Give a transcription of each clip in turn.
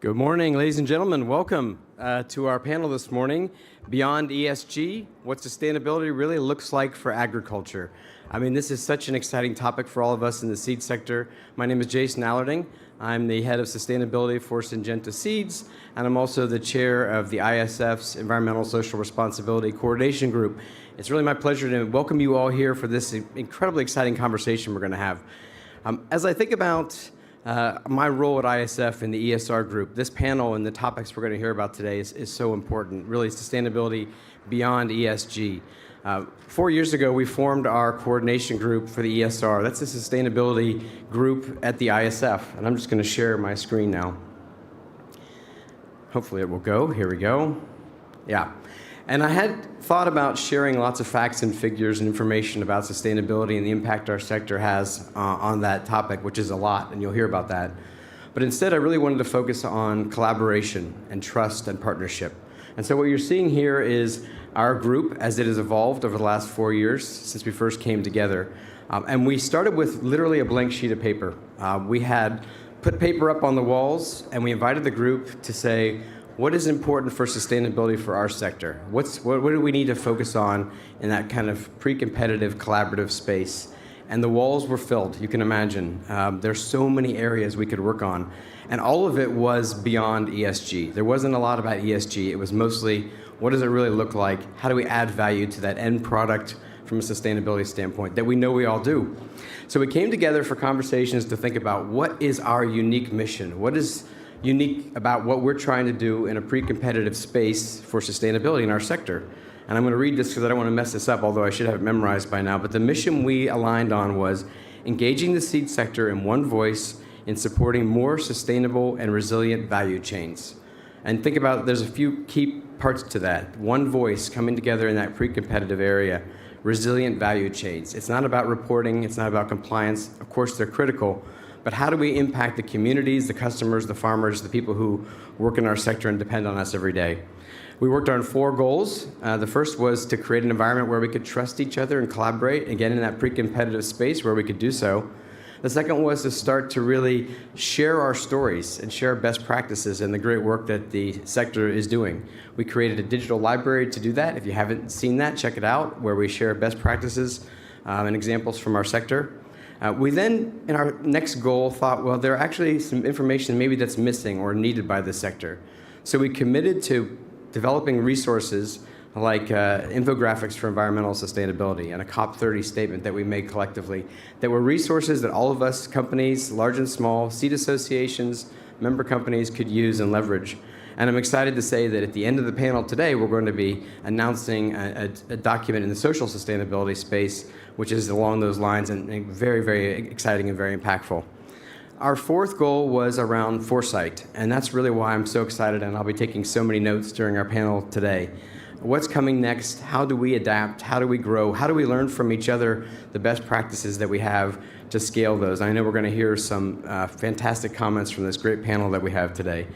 Good morning, ladies and gentlemen. Welcome to our panel this morning, Beyond ESG, what sustainability really looks like for agriculture. I mean, this is such an exciting topic for all of us in the seed sector. My name is Jason Allerding. I'm the head of sustainability for Syngenta Seeds, and I'm also the chair of the ISF's Environmental Social Responsibility Coordination Group. It's really my pleasure to welcome you all here for this incredibly exciting conversation we're going to have. As I think about my role at ISF in the ESR group, this panel and the topics we're going to hear about today is so important, really sustainability beyond ESG. 4 years ago, we formed our coordination group for the ESR. That's the sustainability group at the ISF, and I'm just going to share my screen now. Hopefully it will go. Here we go. Yeah. And I had thought about sharing lots of facts and figures and information about sustainability and the impact our sector has on that topic, which is a lot, and you'll hear about that. But instead, I really wanted to focus on collaboration and trust and partnership. And so what you're seeing here is our group as it has evolved over the last 4 years since we first came together. And we started with literally a blank sheet of paper. We had put paper up on the walls, and we invited the group to say, what is important for sustainability for our sector? What do we need to focus on in that kind of pre-competitive, collaborative space? And the walls were filled, you can imagine. There's so many areas we could work on. And all of it was beyond ESG. There wasn't a lot about ESG. It was mostly, what does it really look like? How do we add value to that end product from a sustainability standpoint that we know we all do? So we came together for conversations to think about what is our unique mission? What is unique about what we're trying to do in a pre-competitive space for sustainability in our sector? And I'm going to read this because I don't want to mess this up, although I should have it memorized by now. But the mission we aligned on was engaging the seed sector in one voice in supporting more sustainable and resilient value chains. And think about, there's a few key parts to that. One voice coming together in that pre-competitive area, resilient value chains. It's not about reporting, it's not about compliance. Of course, they're critical. But how do we impact the communities, the customers, the farmers, the people who work in our sector and depend on us every day? We worked on 4 goals. The first was to create an environment where we could trust each other and collaborate, again, in that pre-competitive space where we could do so. The second was to start to really share our stories and share best practices and the great work that the sector is doing. We created a digital library to do that. If you haven't seen that, check it out, where we share best practices and examples from our sector. We then, in our next goal, thought, well, there are actually some information maybe that's missing or needed by the sector. So we committed to developing resources like infographics for environmental sustainability and a COP30 statement that we made collectively that were resources that all of us, companies, large and small, seed associations, member companies could use and leverage. And I'm excited to say that at the end of the panel today, we're going to be announcing a document in the social sustainability space, which is along those lines and very, very exciting and very impactful. Our 4th goal was around foresight, and that's really why I'm so excited, and I'll be taking so many notes during our panel today. What's coming next? How do we adapt? How do we grow? How do we learn from each other the best practices that we have to scale those? I know we're going to hear some fantastic comments from this great panel that we have today.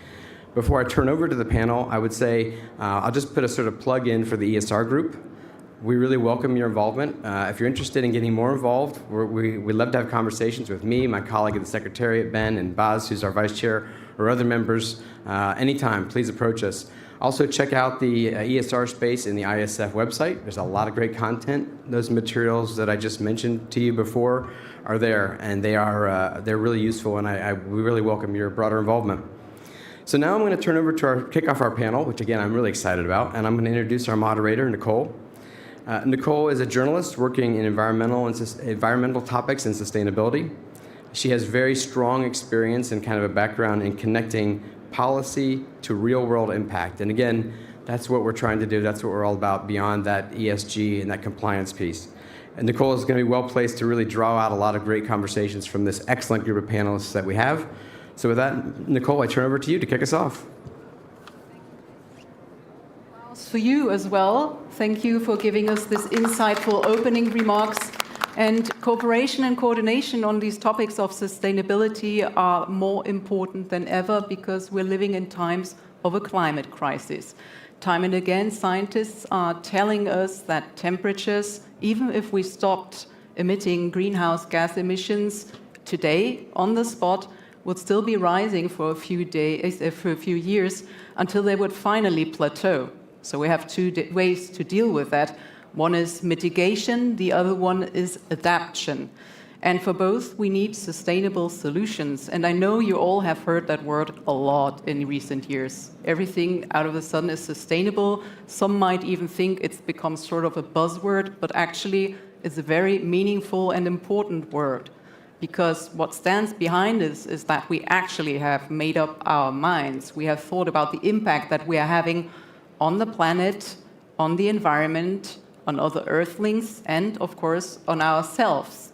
Before I turn over to the panel, I would say I'll just put a sort of plug in for the ESR group. We really welcome your involvement. If you're interested in getting more involved, we love to have conversations with me, my colleague at the Secretariat, Ben, and Baz, who's our vice chair, or other members. Anytime, please approach us. Also, check out the ESR space in the ISF website. There's a lot of great content. Those materials that I just mentioned to you before are there, and they're really useful, and we really welcome your broader involvement. So now I'm going to turn over to kick off our panel, which again I'm really excited about, and I'm going to introduce our moderator, Nicole. Nicole is a journalist working in environmental topics and sustainability. She has very strong experience and kind of a background in connecting policy to real-world impact. And again, that's what we're trying to do. That's what we're all about beyond that ESG and that compliance piece. And Nicole is going to be well placed to really draw out a lot of great conversations from this excellent group of panelists that we have. So with that, Nicole, I turn over to you to kick us off. For you as well. Thank you for giving us this insightful opening remarks. And cooperation and coordination on these topics of sustainability are more important than ever because we're living in times of a climate crisis. Time and again, scientists are telling us that temperatures, even if we stopped emitting greenhouse gas emissions today on the spot, would still be rising for a few days, for a few years, until they would finally plateau. So we have two ways to deal with that. One is mitigation, the other one is adaptation. And for both, we need sustainable solutions. And I know you all have heard that word a lot in recent years. Everything out of the sudden is sustainable. Some might even think it's become sort of a buzzword, but actually it's a very meaningful and important word. Because what stands behind this is that we actually have made up our minds. We have thought about the impact that we are having on the planet, on the environment, on other earthlings, and of course on ourselves.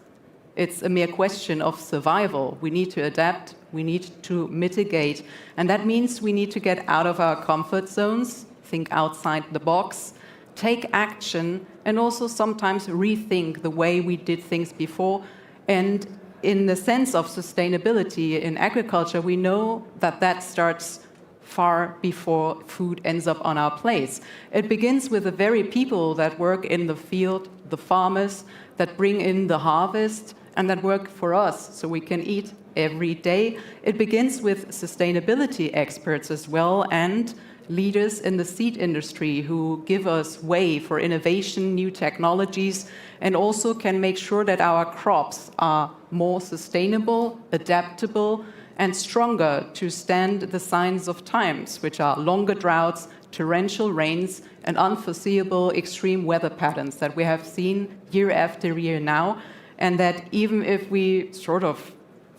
It's a mere question of survival. We need to adapt, we need to mitigate, and that means we need to get out of our comfort zones, think outside the box, take action, and also sometimes rethink the way we did things before. And in the sense of sustainability in agriculture, we know that that starts far before food ends up on our plates. It begins with the very people that work in the field, the farmers that bring in the harvest and that work for us so we can eat every day. It begins with sustainability experts as well and leaders in the seed industry who give us way for innovation, new technologies, and also can make sure that our crops are more sustainable, adaptable, and stronger to stand the signs of times, which are longer droughts, torrential rains, and unforeseeable extreme weather patterns that we have seen year after year now, and that even if we sort of,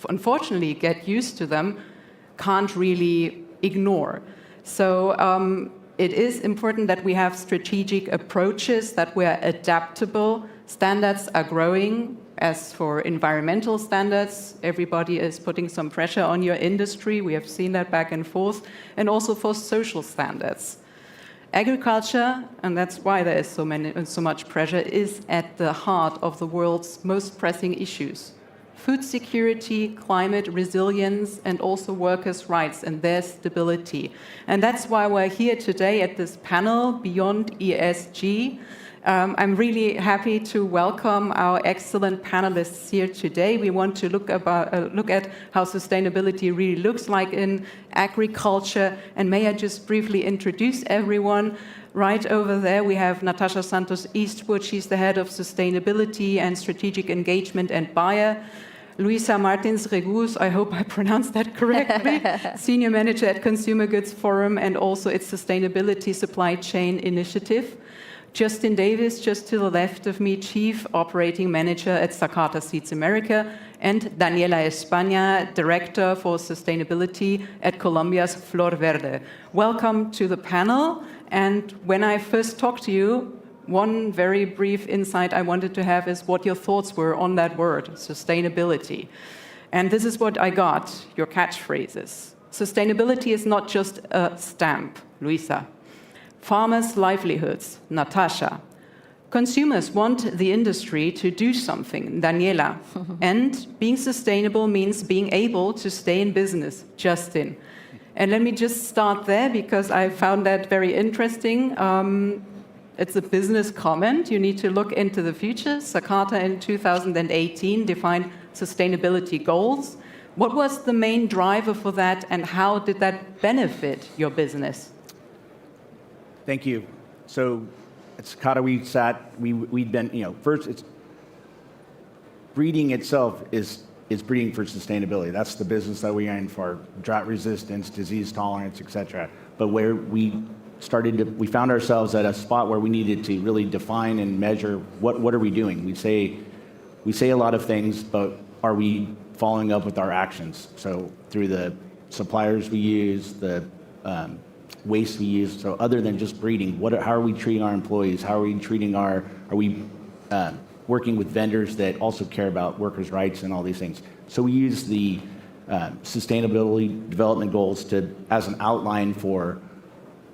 unfortunately, get used to them, can't really ignore. So it is important that we have strategic approaches, that we are adaptable. Standards are growing. As for environmental standards, everybody is putting some pressure on your industry. We have seen that back and forth. And also for social standards. Agriculture, and that's why there is so much pressure, is at the heart of the world's most pressing issues. Food security, climate resilience, and also workers' rights and their stability. And that's why we're here today at this panel, Beyond ESG. I'm really happy to welcome our excellent panelists here today. We want to look at how sustainability really looks like in agriculture. And may I just briefly introduce everyone? Right over there, we have Natasha Santos Eastwood. She's the head of sustainability and strategic engagement and Bayer. Luiza Martins Reguse, I hope I pronounced that correctly, senior manager at Consumer Goods Forum and also its sustainability supply chain initiative. Justin Davis, just to the left of me, Chief Operating Manager at Sakata Seeds America, and Daniela España, Director for Sustainability at Colombia's Florverde. Welcome to the panel. And when I first talked to you, one very brief insight I wanted to have is what your thoughts were on that word, sustainability. And this is what I got, your catchphrases. Sustainability is not just a stamp, Luiza. Farmers' livelihoods, Natasha. Consumers want the industry to do something, Daniela. And being sustainable means being able to stay in business, Justin. And let me just start there because I found that very interesting. It's a business comment. You need to look into the future. Sakata in 2018 defined sustainability goals. What was the main driver for that and how did that benefit your business? Thank you. So at Sakata, we'd been, first, it's breeding itself is breeding for sustainability. That's the business that we are in for drought resistance, disease tolerance, etc. But where we found ourselves at a spot where we needed to really define and measure what are we doing. We say a lot of things, but are we following up with our actions? So through the suppliers we use, the waste we use. So other than just breeding, how are we treating our employees? How are we treating are we working with vendors that also care about workers' rights and all these things? So we use the sustainability development goals as an outline for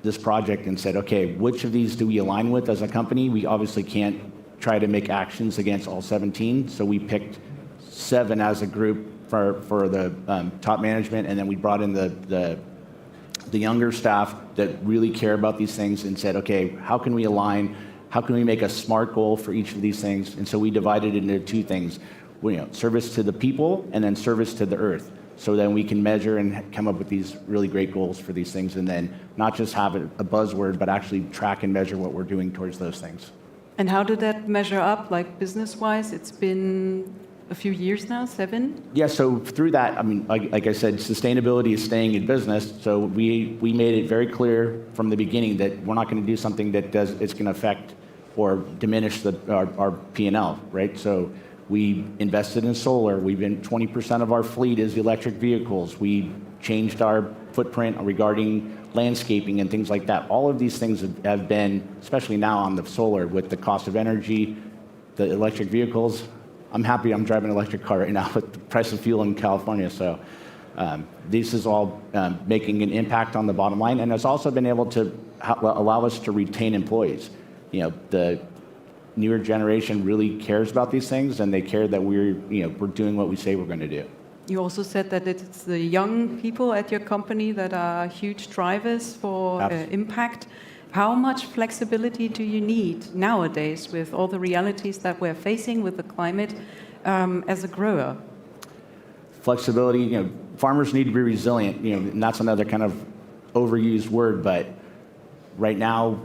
this project and said, okay, which of these do we align with as a company? We obviously can't try to make actions against all 17, so we picked 7 as a group for the top management, and then we brought in the younger staff that really care about these things and said, okay, how can we align? How can we make a smart goal for each of these things? And so we divided it into 2 things, service to the people and then service to the earth. So then we can measure and come up with these really great goals for these things, and then not just have a buzzword, but actually track and measure what we're doing towards those things. And how did that measure up, like business-wise? It's been a few years now, 7? Yeah, so through that, I mean, like I said, sustainability is staying in business. So we made it very clear from the beginning that we're not going to do something that it's going to affect or diminish our P&L, right? So we invested in solar. 20% of our fleet is electric vehicles. We changed our footprint regarding landscaping and things like that. All of these things have been, especially now on the solar, with the cost of energy, the electric vehicles. I'm happy I'm driving an electric car right now with the price of fuel in California. So this is all making an impact on the bottom line, and it's also been able to allow us to retain employees. You know, the newer generation really cares about these things, and they care that we're doing what we say we're going to do. You also said that it's the young people at your company that are huge drivers for impact. How much flexibility do you need nowadays with all the realities that we're facing with the climate as a grower? Flexibility, farmers need to be resilient, and that's another kind of overused word, but right now,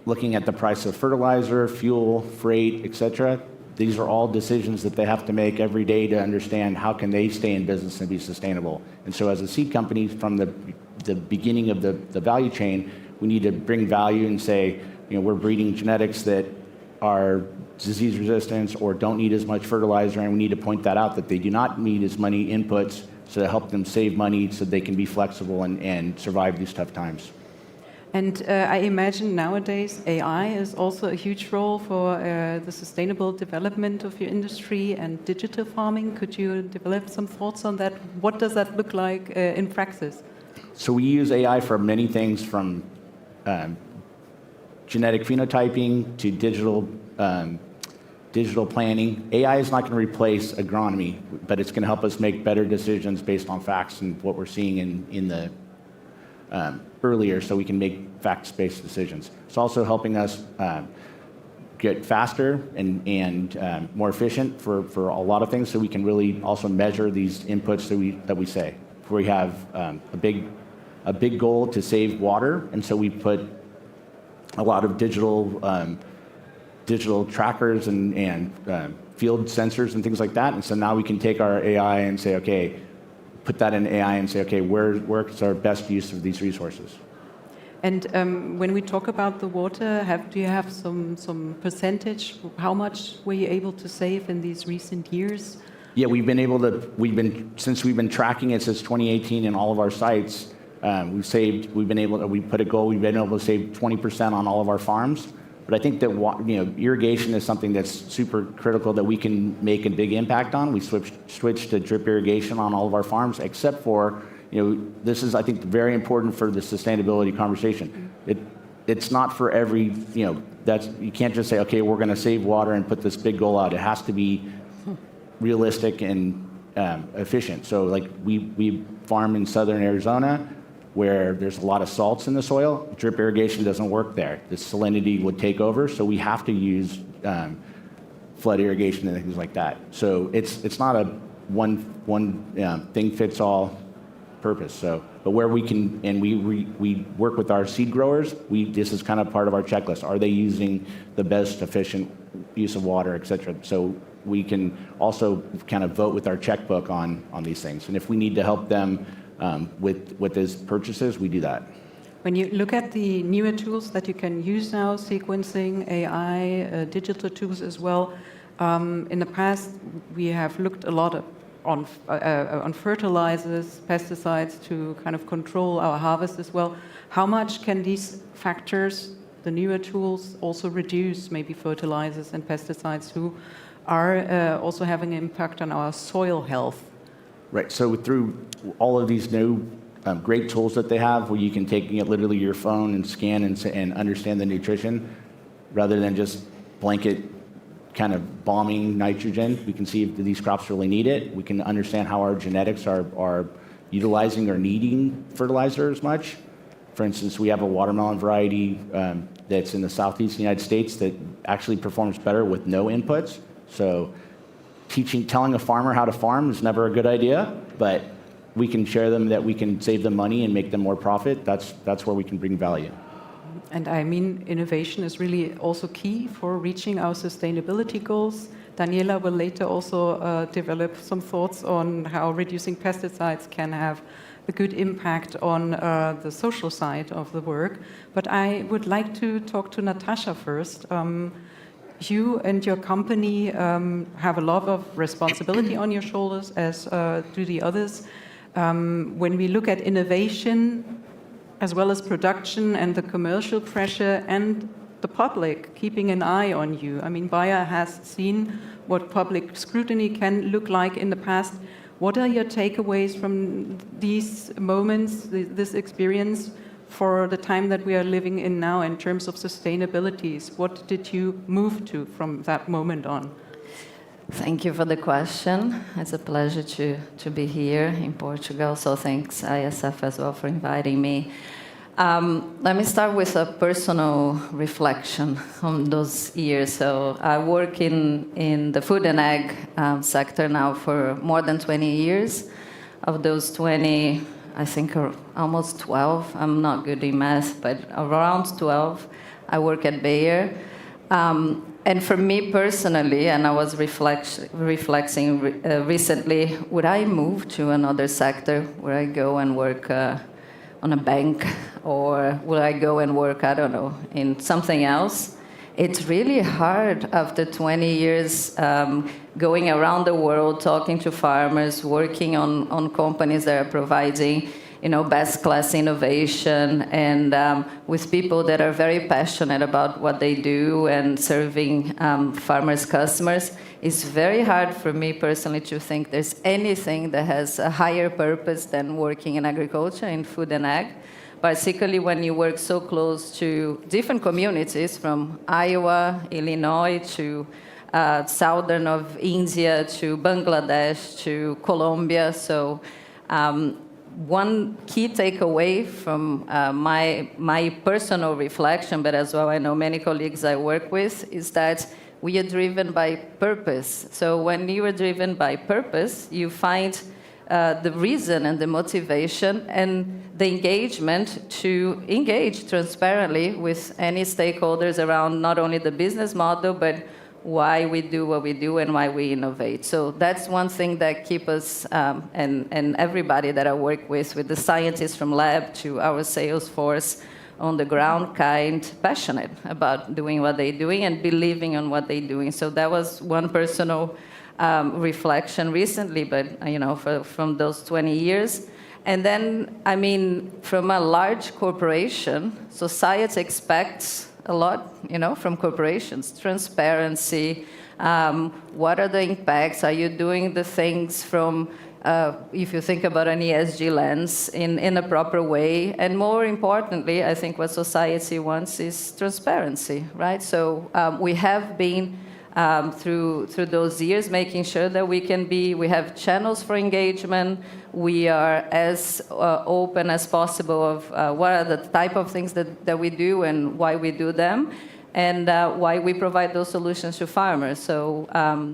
looking at the price of fertilizer, fuel, freight, etc., these are all decisions that they have to make every day to understand how can they stay in business and be sustainable. And so as a seed company, from the beginning of the value chain, we need to bring value and say, we're breeding genetics that are disease resistant or don't need as much fertilizer, and we need to point that out, that they do not need as many inputs, so to help them save money so they can be flexible and survive these tough times. And I imagine nowadays AI is also a huge role for the sustainable development of your industry and digital farming. Could you develop some thoughts on that? What does that look like in practice? So we use AI for many things, from genetic phenotyping to digital planning. AI is not going to replace agronomy, but it's going to help us make better decisions based on facts and what we're seeing in the earlier, so we can make facts-based decisions. It's also helping us get faster and more efficient for a lot of things, so we can really also measure these inputs that we say. We have a big goal to save water, and so we put a lot of digital trackers and field sensors and things like that. And so now we can take our AI and say, okay, put that in AI and say, okay, where's our best use of these resources? And when we talk about the water, do you have some percentage? How much were you able to save in these recent years? Yeah, since we've been tracking it since 2018 in all of our sites, we put a goal, we've been able to save 20% on all of our farms. But I think that irrigation is something that's super critical that we can make a big impact on. We switched to drip irrigation on all of our farms, except for, this is, I think, very important for the sustainability conversation. It's not for every, you can't just say, okay, we're going to save water and put this big goal out. It has to be realistic and efficient. So like we farm in southern Arizona, where there's a lot of salts in the soil. Drip irrigation doesn't work there. The salinity would take over, so we have to use flood irrigation and things like that. So it's not a one thing fits all purpose. So, but where we can, and we work with our seed growers, this is kind of part of our checklist. Are they using the best efficient use of water, et cetera? So we can also kind of vote with our checkbook on these things. And if we need to help them with these purchases, we do that. When you look at the newer tools that you can use now, sequencing, AI, digital tools as well, in the past we have looked a lot on fertilizers, pesticides to kind of control our harvest as well. How much can these factors, the newer tools, also reduce maybe fertilizers and pesticides who are also having an impact on our soil health? Right, so through all of these new great tools that they have, where you can take literally your phone and scan and understand the nutrition, rather than just blanket kind of bombing nitrogen, we can see if these crops really need it. We can understand how our genetics are utilizing or needing fertilizer as much. For instance, we have a watermelon variety that's in the southeast United States that actually performs better with no inputs. So telling a farmer how to farm is never a good idea, but we can share them, that we can save them money and make them more profit, that's where we can bring value. And I mean, innovation is really also key for reaching our sustainability goals. Daniela will later also develop some thoughts on how reducing pesticides can have a good impact on the social side of the work. But I would like to talk to Natasha first. You and your company have a lot of responsibility on your shoulders, as do the others. When we look at innovation, as well as production and the commercial pressure and the public keeping an eye on you. I mean, Bayer has seen what public scrutiny can look like in the past. What are your takeaways from these moments, this experience, for the time that we are living in now in terms of sustainability? What did you move to from that moment on? Thank you for the question. It's a pleasure to be here in Portugal, so thanks ISF as well for inviting me. Let me start with a personal reflection on those years. So I work in the food and ag sector now for more than 20 years. Of those 20, I think almost 12, I'm not good in math, but around 12, I work at Bayer. And for me personally, and I was reflecting recently, would I move to another sector? Would I go and work on a bank? Or will I go and work, I don't know, in something else? It's really hard after 20 years going around the world, talking to farmers, working on companies that are providing, best class innovation, and with people that are very passionate about what they do and serving farmers' customers. It's very hard for me personally to think there's anything that has a higher purpose than working in agriculture, in food and ag, particularly when you work so close to different communities from Iowa, Illinois, to southern of India, to Bangladesh, to Colombia. So one key takeaway from my personal reflection, but as well I know many colleagues I work with, is that we are driven by purpose. So when you are driven by purpose, you find the reason and the motivation and the engagement to engage transparently with any stakeholders around not only the business model, but why we do what we do and why we innovate. So that's one thing that keeps us, and everybody that I work with the scientists from lab to our sales force on the ground, passionate about doing what they're doing and believing on what they're doing. So that was one personal reflection recently, but from those 20 years. And then, I mean, from a large corporation, society expects a lot, from corporations. Transparency, what are the impacts? Are you doing the things from, if you think about an ESG lens, in a proper way? And more importantly, I think what society wants is transparency, right? So we have been through those years, making sure that we have channels for engagement. We are as open as possible of what are the type of things that we do and why we do them, and why we provide those solutions to farmers. So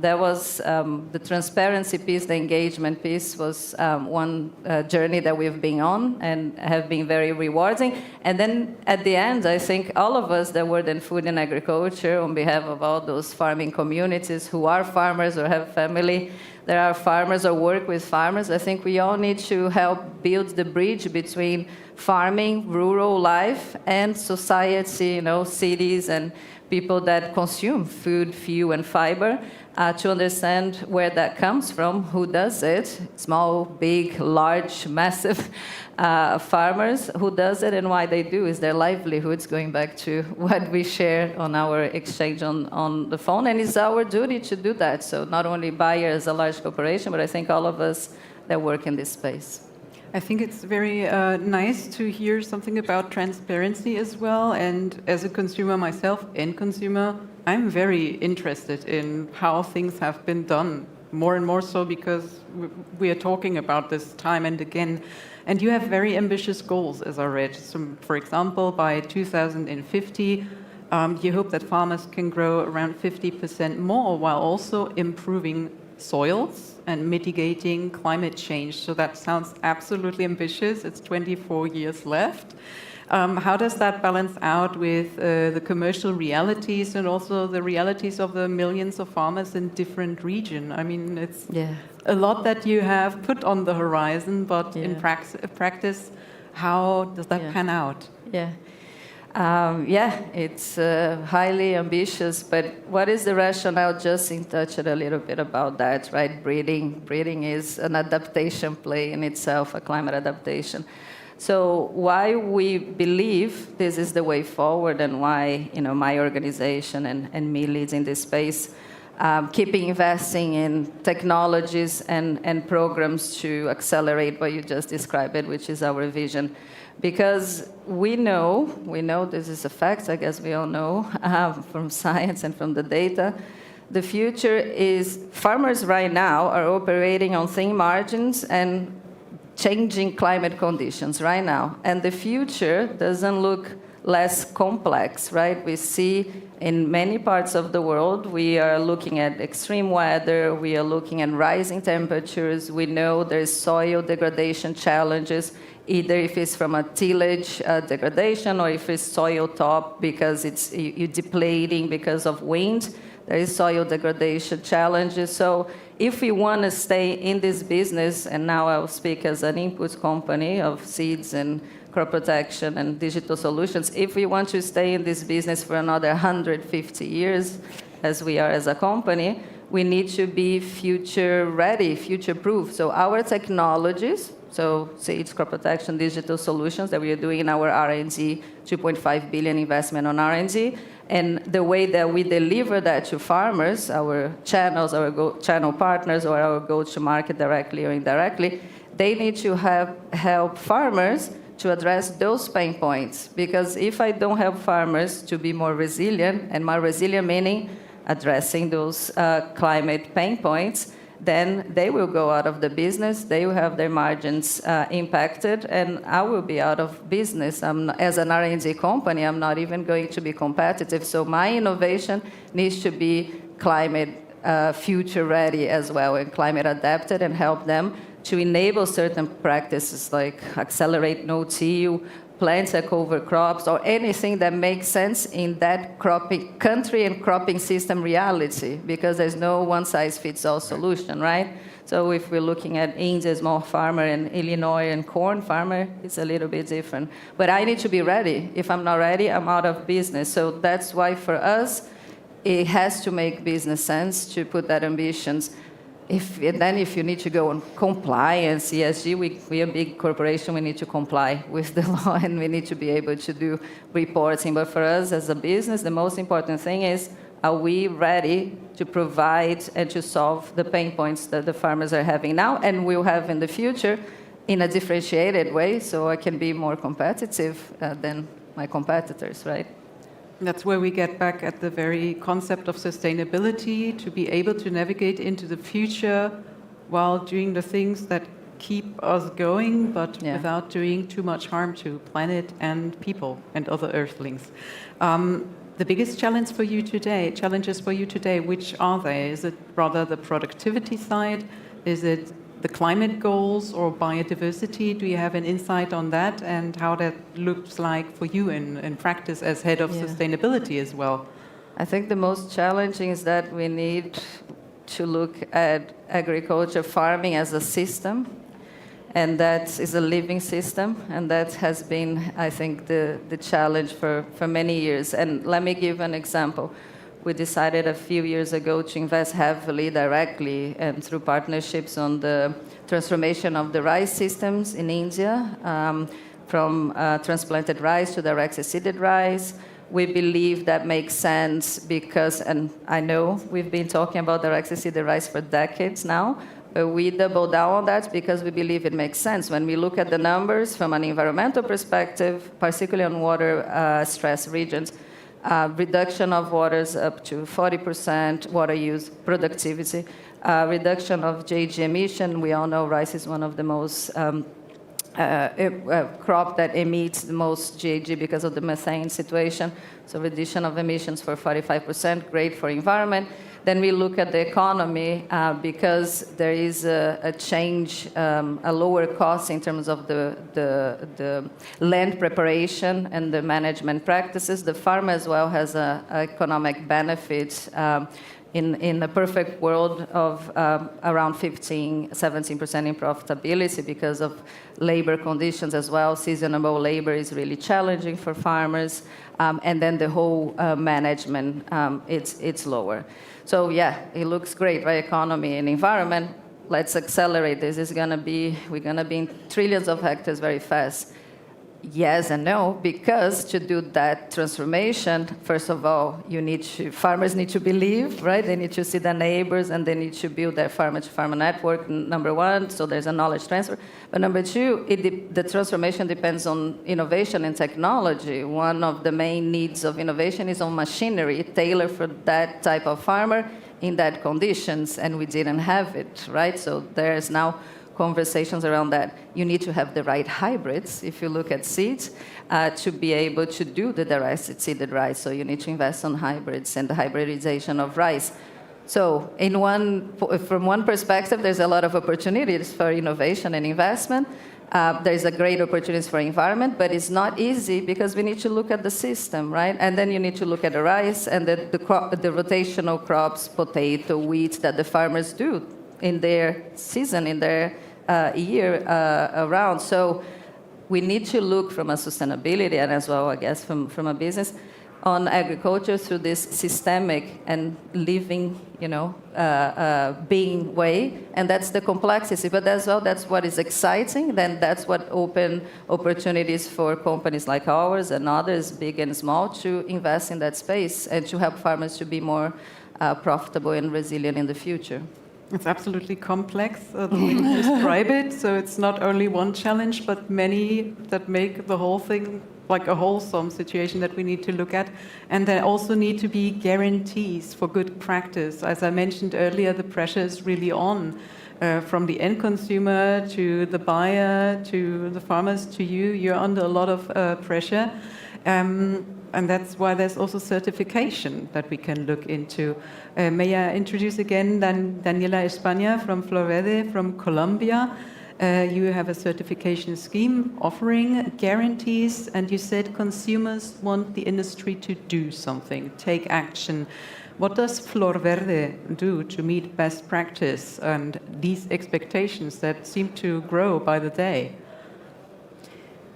that was the transparency piece, the engagement piece was one journey that we've been on and have been very rewarding. And then at the end, I think all of us that work in food and agriculture, on behalf of all those farming communities who are farmers or have family that are farmers or work with farmers, I think we all need to help build the bridge between farming, rural life, and society, cities and people that consume food, fuel, and fiber, to understand where that comes from, who does it, small, big, large, massive farmers, who does it and why they do. Is their livelihoods, going back to what we shared on our exchange on the phone, and it's our duty to do that. So not only Bayer as a large corporation, but I think all of us that work in this space. I think it's very nice to hear something about transparency as well. And as a consumer myself, I'm very interested in how things have been done, more and more so because we are talking about this time and again. And you have very ambitious goals, as I read. So, for example, by 2050, you hope that farmers can grow around 50% more while also improving soils and mitigating climate change. So that sounds absolutely ambitious. It's 24 years left. How does that balance out with the commercial realities and also the realities of the millions of farmers in different regions? I mean, it's a lot that you have put on the horizon, but in practice, how does that pan out? It's highly ambitious, but what is the rationale? Justin touched a little bit about that, right? Breeding is an adaptation play in itself, a climate adaptation. So why we believe this is the way forward and why my organization and me leading this space, keeping investing in technologies and programs to accelerate what you just described, which is our vision. Because we know this is a fact, I guess we all know from science and from the data, the future is farmers right now are operating on thin margins and changing climate conditions right now. And the future doesn't look less complex, right? We see in many parts of the world, we are looking at extreme weather, we are looking at rising temperatures, we know there's soil degradation challenges, either if it's from a tillage degradation or if it's soil top because you're depleting because of wind, there is soil degradation challenges. So if we want to stay in this business, and now I'll speak as an input company of seeds and crop protection and digital solutions, if we want to stay in this business for another 150 years, as we are as a company, we need to be future ready, future proof. So our technologies, so seeds, crop protection, digital solutions that we are doing in our R&D, 2.5 billion investment on R&D, and the way that we deliver that to farmers, our channels, our channel partners, or our go-to-market directly or indirectly, they need to help farmers to address those pain points. Because if I don't help farmers to be more resilient, and more resilient meaning addressing those climate pain points, then they will go out of the business, they will have their margins impacted, and I will be out of business. As an R&D company, I'm not even going to be competitive. So my innovation needs to be climate future ready as well, and climate adapted, and help them to enable certain practices like accelerate no-till, plant a cover crops, or anything that makes sense in that cropping country and cropping system reality, because there's no one-size-fits-all solution, right? So if we're looking at India, small farmer, and Illinois and corn farmer, it's a little bit different. But I need to be ready. If I'm not ready, I'm out of business. So that's why for us, it has to make business sense to put that ambitions. If you need to go on compliance, ESG, we are a big corporation, we need to comply with the law and we need to be able to do reporting. But for us as a business, the most important thing is, are we ready to provide and to solve the pain points that the farmers are having now and will have in the future in a differentiated way, so I can be more competitive than my competitors, right? That's where we get back at the very concept of sustainability, to be able to navigate into the future while doing the things that keep us going, but without doing too much harm to planet and people and other earthlings. The biggest challenges for you today, which are they? Is it rather the productivity side? Is it the climate goals or biodiversity? Do you have an insight on that and how that looks like for you in practice as head of sustainability as well? I think the most challenging is that we need to look at agriculture, farming as a system, and that is a living system, and that has been, I think, the challenge for many years. And let me give an example. We decided a few years ago to invest heavily, directly, and through partnerships on the transformation of the rice systems in India, from transplanted rice to direct seeded rice. We believe that makes sense because, and I know we've been talking about direct seeded rice for decades now, but we double down on that because we believe it makes sense. When we look at the numbers from an environmental perspective, particularly on water stress regions, reduction of waters up to 40%, water use, productivity, reduction of GHG emission. We all know rice is one of the most crop that emits the most GHG because of the methane situation. So reduction of emissions for 45%, great for environment. Then we look at the economy because there is a change, a lower cost in terms of the land preparation and the management practices. The farm as well has a economic benefit in a perfect world of around 17% in profitability because of labor conditions as well. Seasonable labor is really challenging for farmers. And then the whole management, it's lower. So yeah, it looks great, right? Economy and environment. Let's accelerate this. We're going to be in trillions of hectares very fast. Yes and no, because to do that transformation, first of all, farmers need to believe, right? They need to see their neighbors, and they need to build their farmer-to-farmer network, number one, so there's a knowledge transfer. But number two, the transformation depends on innovation and technology. One of the main needs of innovation is on machinery, tailored for that type of farmer in that conditions, and we didn't have it, right? So there's now conversations around that. You need to have the right hybrids, if you look at seeds, to be able to do the direct seeded rice. So you need to invest on hybrids and the hybridization of rice. So from one perspective, there's a lot of opportunities for innovation and investment. There's a great opportunities for environment, but it's not easy because we need to look at the system, right? And then you need to look at the rice and the rotational crops, potato, wheat, that the farmers do in their season, in their year around. So we need to look from a sustainability and as well, I guess, from a business on agriculture through this systemic and living, being way. And that's the complexity. But as well, that's what is exciting. Then that's what open opportunities for companies like ours and others, big and small, to invest in that space and to help farmers to be more profitable and resilient in the future. It's absolutely complex, the way you describe it. So it's not only one challenge, but many that make the whole thing like a wholesome situation that we need to look at. And there also need to be guarantees for good practice. As I mentioned earlier, the pressure is really on from the end consumer to the buyer to the farmers to you. You're under a lot of pressure. And that's why there's also certification that we can look into. May I introduce again Daniela España from Florverde, from Colombia. You have a certification scheme offering guarantees, and you said consumers want the industry to do something, take action. What does Florverde do to meet best practice and these expectations that seem to grow by the day?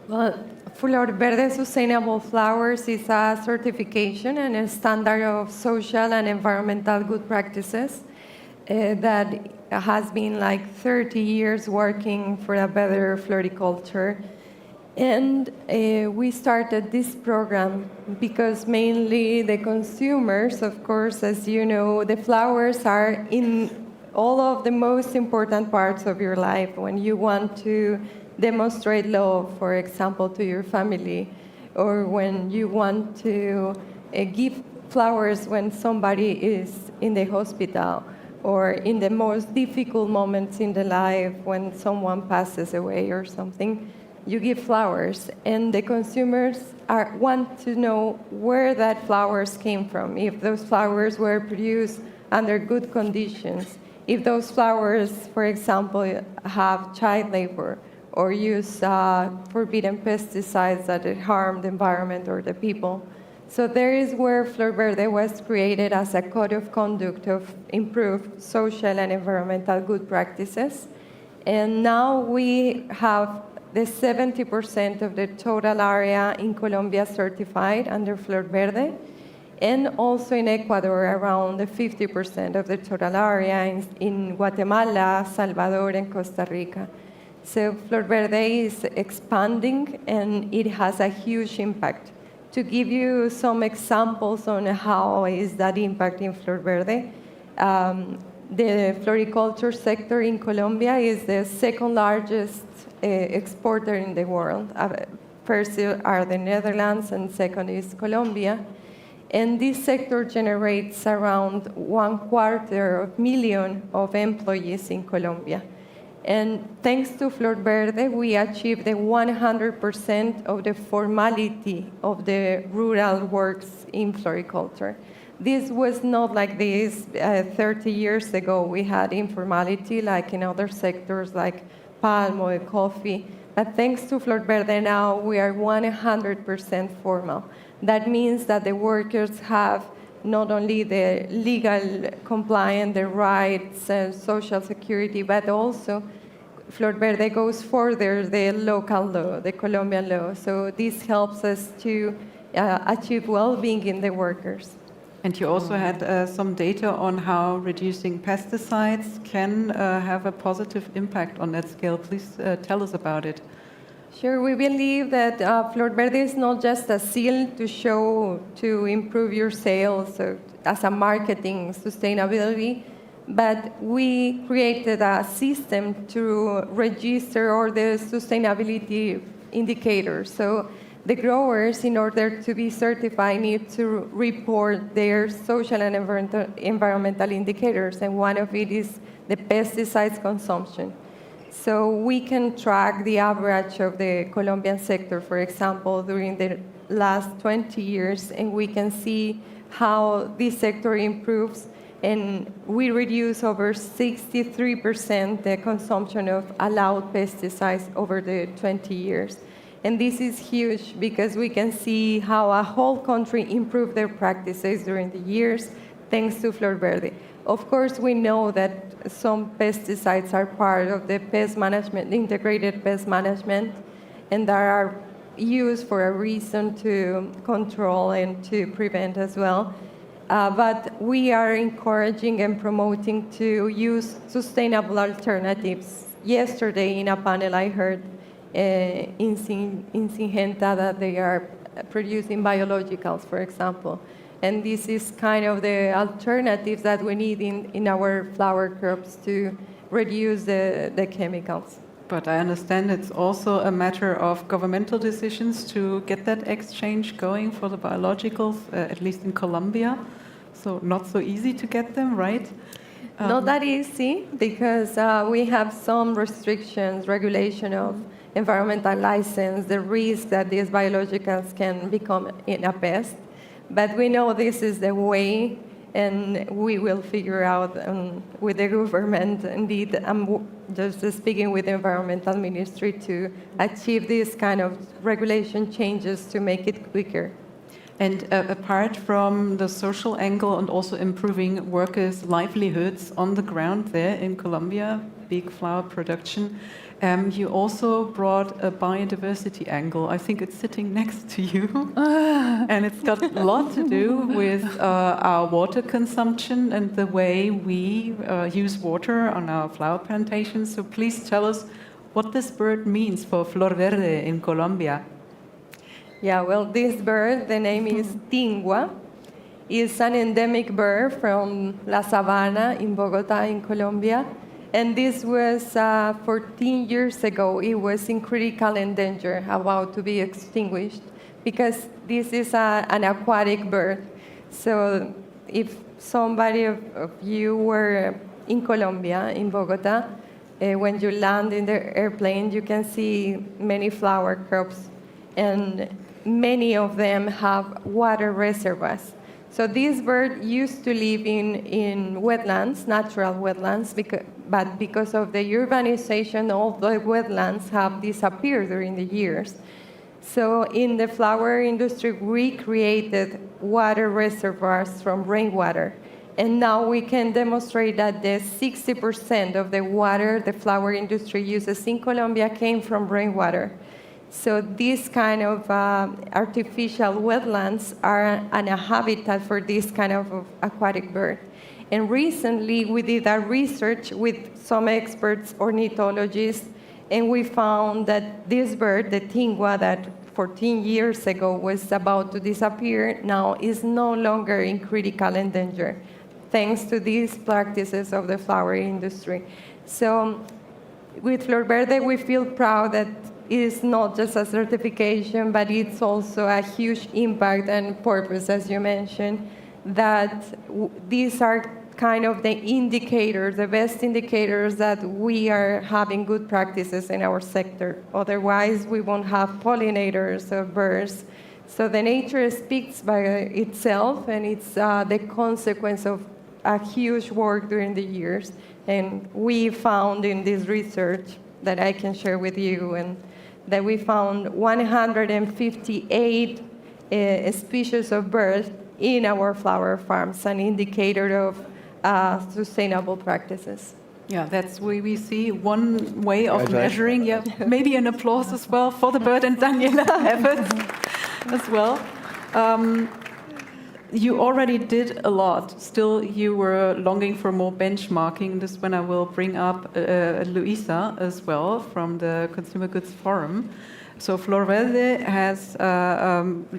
Well, Florverde Sustainable Flowers is a certification and a standard of social and environmental good practices that has been like 30 years working for a better floriculture. And we started this program because mainly the consumers, of course, as you know, the flowers are in all of the most important parts of your life. When you want to demonstrate love, for example, to your family, or when you want to give flowers when somebody is in the hospital, or in the most difficult moments in the life when someone passes away or something, you give flowers. And the consumers want to know where that flowers came from, if those flowers were produced under good conditions, if those flowers, for example, have child labor, or use forbidden pesticides that harm the environment or the people. So there is where Florverde was created as a code of conduct of improved social and environmental good practices. And now we have the 70% of the total area in Colombia certified under Florverde, and also in Ecuador, around the 50% of the total area in Guatemala, Salvador, and Costa Rica. So Florverde is expanding, and it has a huge impact. To give you some examples on how is that impact in Florverde, the floriculture sector in Colombia is the second largest exporter in the world. First are the Netherlands, and second is Colombia. And this sector generates around 250,000 of employees in Colombia. And thanks to Florverde, we achieved the 100% of the formality of the rural works in floriculture. This was not like this 30 years ago. We had informality like in other sectors like palm oil, coffee. But thanks to Florverde now, we are 100% formal. That means that the workers have not only the legal compliance, the rights, and social security, but also Florverde goes further, the local law, the Colombian law. So this helps us to achieve well-being in the workers. And you also had some data on how reducing pesticides can have a positive impact on that scale. Please tell us about it. Sure, we believe that Florverde is not just a seal to show to improve your sales or as a marketing sustainability, but we created a system to register all the sustainability indicators. So the growers, in order to be certified, need to report their social and environmental indicators, and one of it is the pesticides consumption. So we can track the average of the Colombian sector, for example, during the last 20 years, and we can see how this sector improves, and we reduce over 63% the consumption of allowed pesticides over the 20 years. And this is huge because we can see how a whole country improved their practices during the years thanks to Florverde. Of course, we know that some pesticides are part of the pest management, integrated pest management, and that are used for a reason to control and to prevent as well. But we are encouraging and promoting to use sustainable alternatives. Yesterday in a panel I heard in Syngenta that they are producing biologicals, for example. And this is kind of the alternatives that we need in our flower crops to reduce the chemicals. But I understand it's also a matter of governmental decisions to get that exchange going for the biologicals, at least in Colombia. So not so easy to get them, right? Not that easy, because we have some restrictions, regulation of environmental license, the risk that these biologicals can become a pest. But we know this is the way, and we will figure out with the government. Indeed, I'm just speaking with the environmental ministry to achieve this kind of regulation changes to make it quicker. And apart from the social angle and also improving workers' livelihoods on the ground there in Colombia, big flower production, you also brought a biodiversity angle. I think it's sitting next to you. And it's got a lot to do with our water consumption and the way we use water on our flower plantations. So please tell us what this bird means for Florverde in Colombia. Yeah, well, this bird, the name is tingua, is an endemic bird from La Sabana in Bogota in Colombia. And this was 14 years ago. It was in critical endanger, about to be extinguished, because this is an aquatic bird. So if somebody of you were in Colombia, in Bogota, when you land in the airplane, you can see many flower crops, and many of them have water reservoirs. So this bird used to live in wetlands, natural wetlands, but because of the urbanization, all the wetlands have disappeared during the years. So in the flower industry, we created water reservoirs from rainwater. And now we can demonstrate that the 60% of the water the flower industry uses in Colombia came from rainwater. So these kind of artificial wetlands are a habitat for this kind of aquatic bird. And recently we did a research with some experts, ornithologists, and we found that this bird, the tingua, that 14 years ago was about to disappear, now is no longer in critical endanger, thanks to these practices of the flower industry. So with Florverde, we feel proud that it is not just a certification, but it's also a huge impact and purpose, as you mentioned, that these are kind of the indicators, the best indicators that we are having good practices in our sector. Otherwise, we won't have pollinators or birds So the nature speaks by itself, and it's the consequence of a huge work during the years. And we found in this research that I can share with you, and that we found 158 species of birds in our flower farms, an indicator of sustainable practices. Yeah, that's where we see one way of measuring. Yeah, maybe an applause as well for the bird and Daniela efforts as well. You already did a lot. Still, you were longing for more benchmarking. This when I will bring up Luiza as well from the Consumer Goods Forum. So Florverde has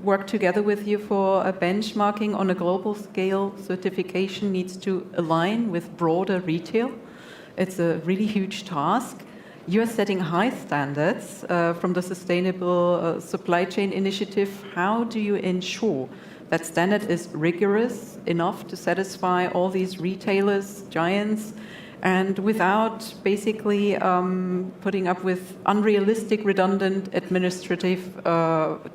worked together with you for a benchmarking on a global scale. Certification needs to align with broader retail. It's a really huge task. You're setting high standards from the Sustainable Supply Chain Initiative. How do you ensure that standard is rigorous enough to satisfy all these retailers, giants, and without basically putting up with unrealistic, redundant administrative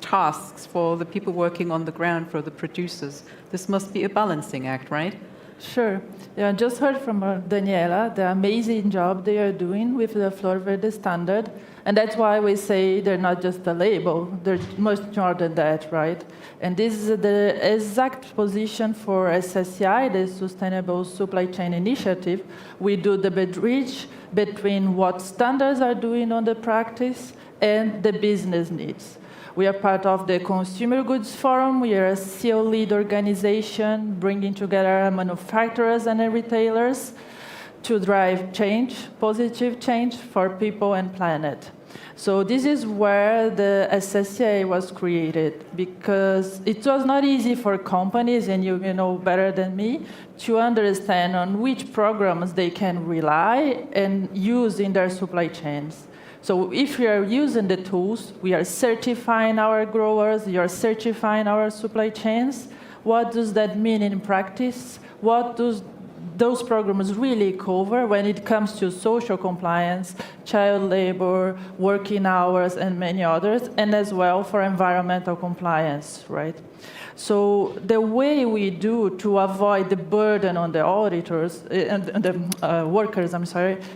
tasks for the people working on the ground, for the producers? This must be a balancing act, right? Sure. Yeah, I just heard from Daniela the amazing job they are doing with the Florverde standard. And that's why we say they're not just a label, they're much more than that, right? And this is the exact position for SSCI, the Sustainable Supply Chain Initiative. We do the bridge between what standards are doing on the practice and the business needs. We are part of the Consumer Goods Forum. We are a CEO lead organization bringing together manufacturers and retailers to drive change, positive change for people and planet. So this is where the SSCI was created, because it was not easy for companies, and you know better than me, to understand on which programs they can rely and use in their supply chains. So if we are using the tools, we are certifying our growers, we are certifying our supply chains. What does that mean in practice? What does those programs really cover when it comes to social compliance, child labor, working hours, and many others, and as well for environmental compliance, right? So the way we do to avoid the burden on the auditors and the workers,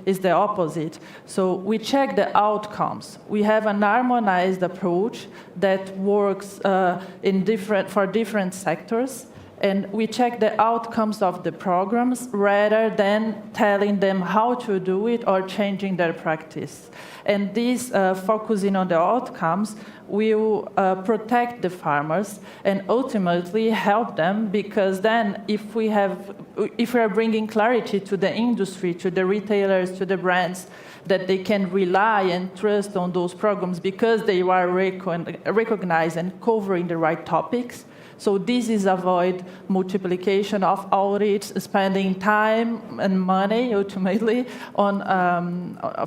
is the opposite. So we check the outcomes. We have an harmonized approach that works for different sectors. And we check the outcomes of the programs rather than telling them how to do it or changing their practice. And this focusing on the outcomes will protect the farmers and ultimately help them, because then if we are bringing clarity to the industry, to the retailers, to the brands, that they can rely and trust on those programs because they are recognized and covering the right topics. So this is avoid multiplication of audits, spending time and money ultimately on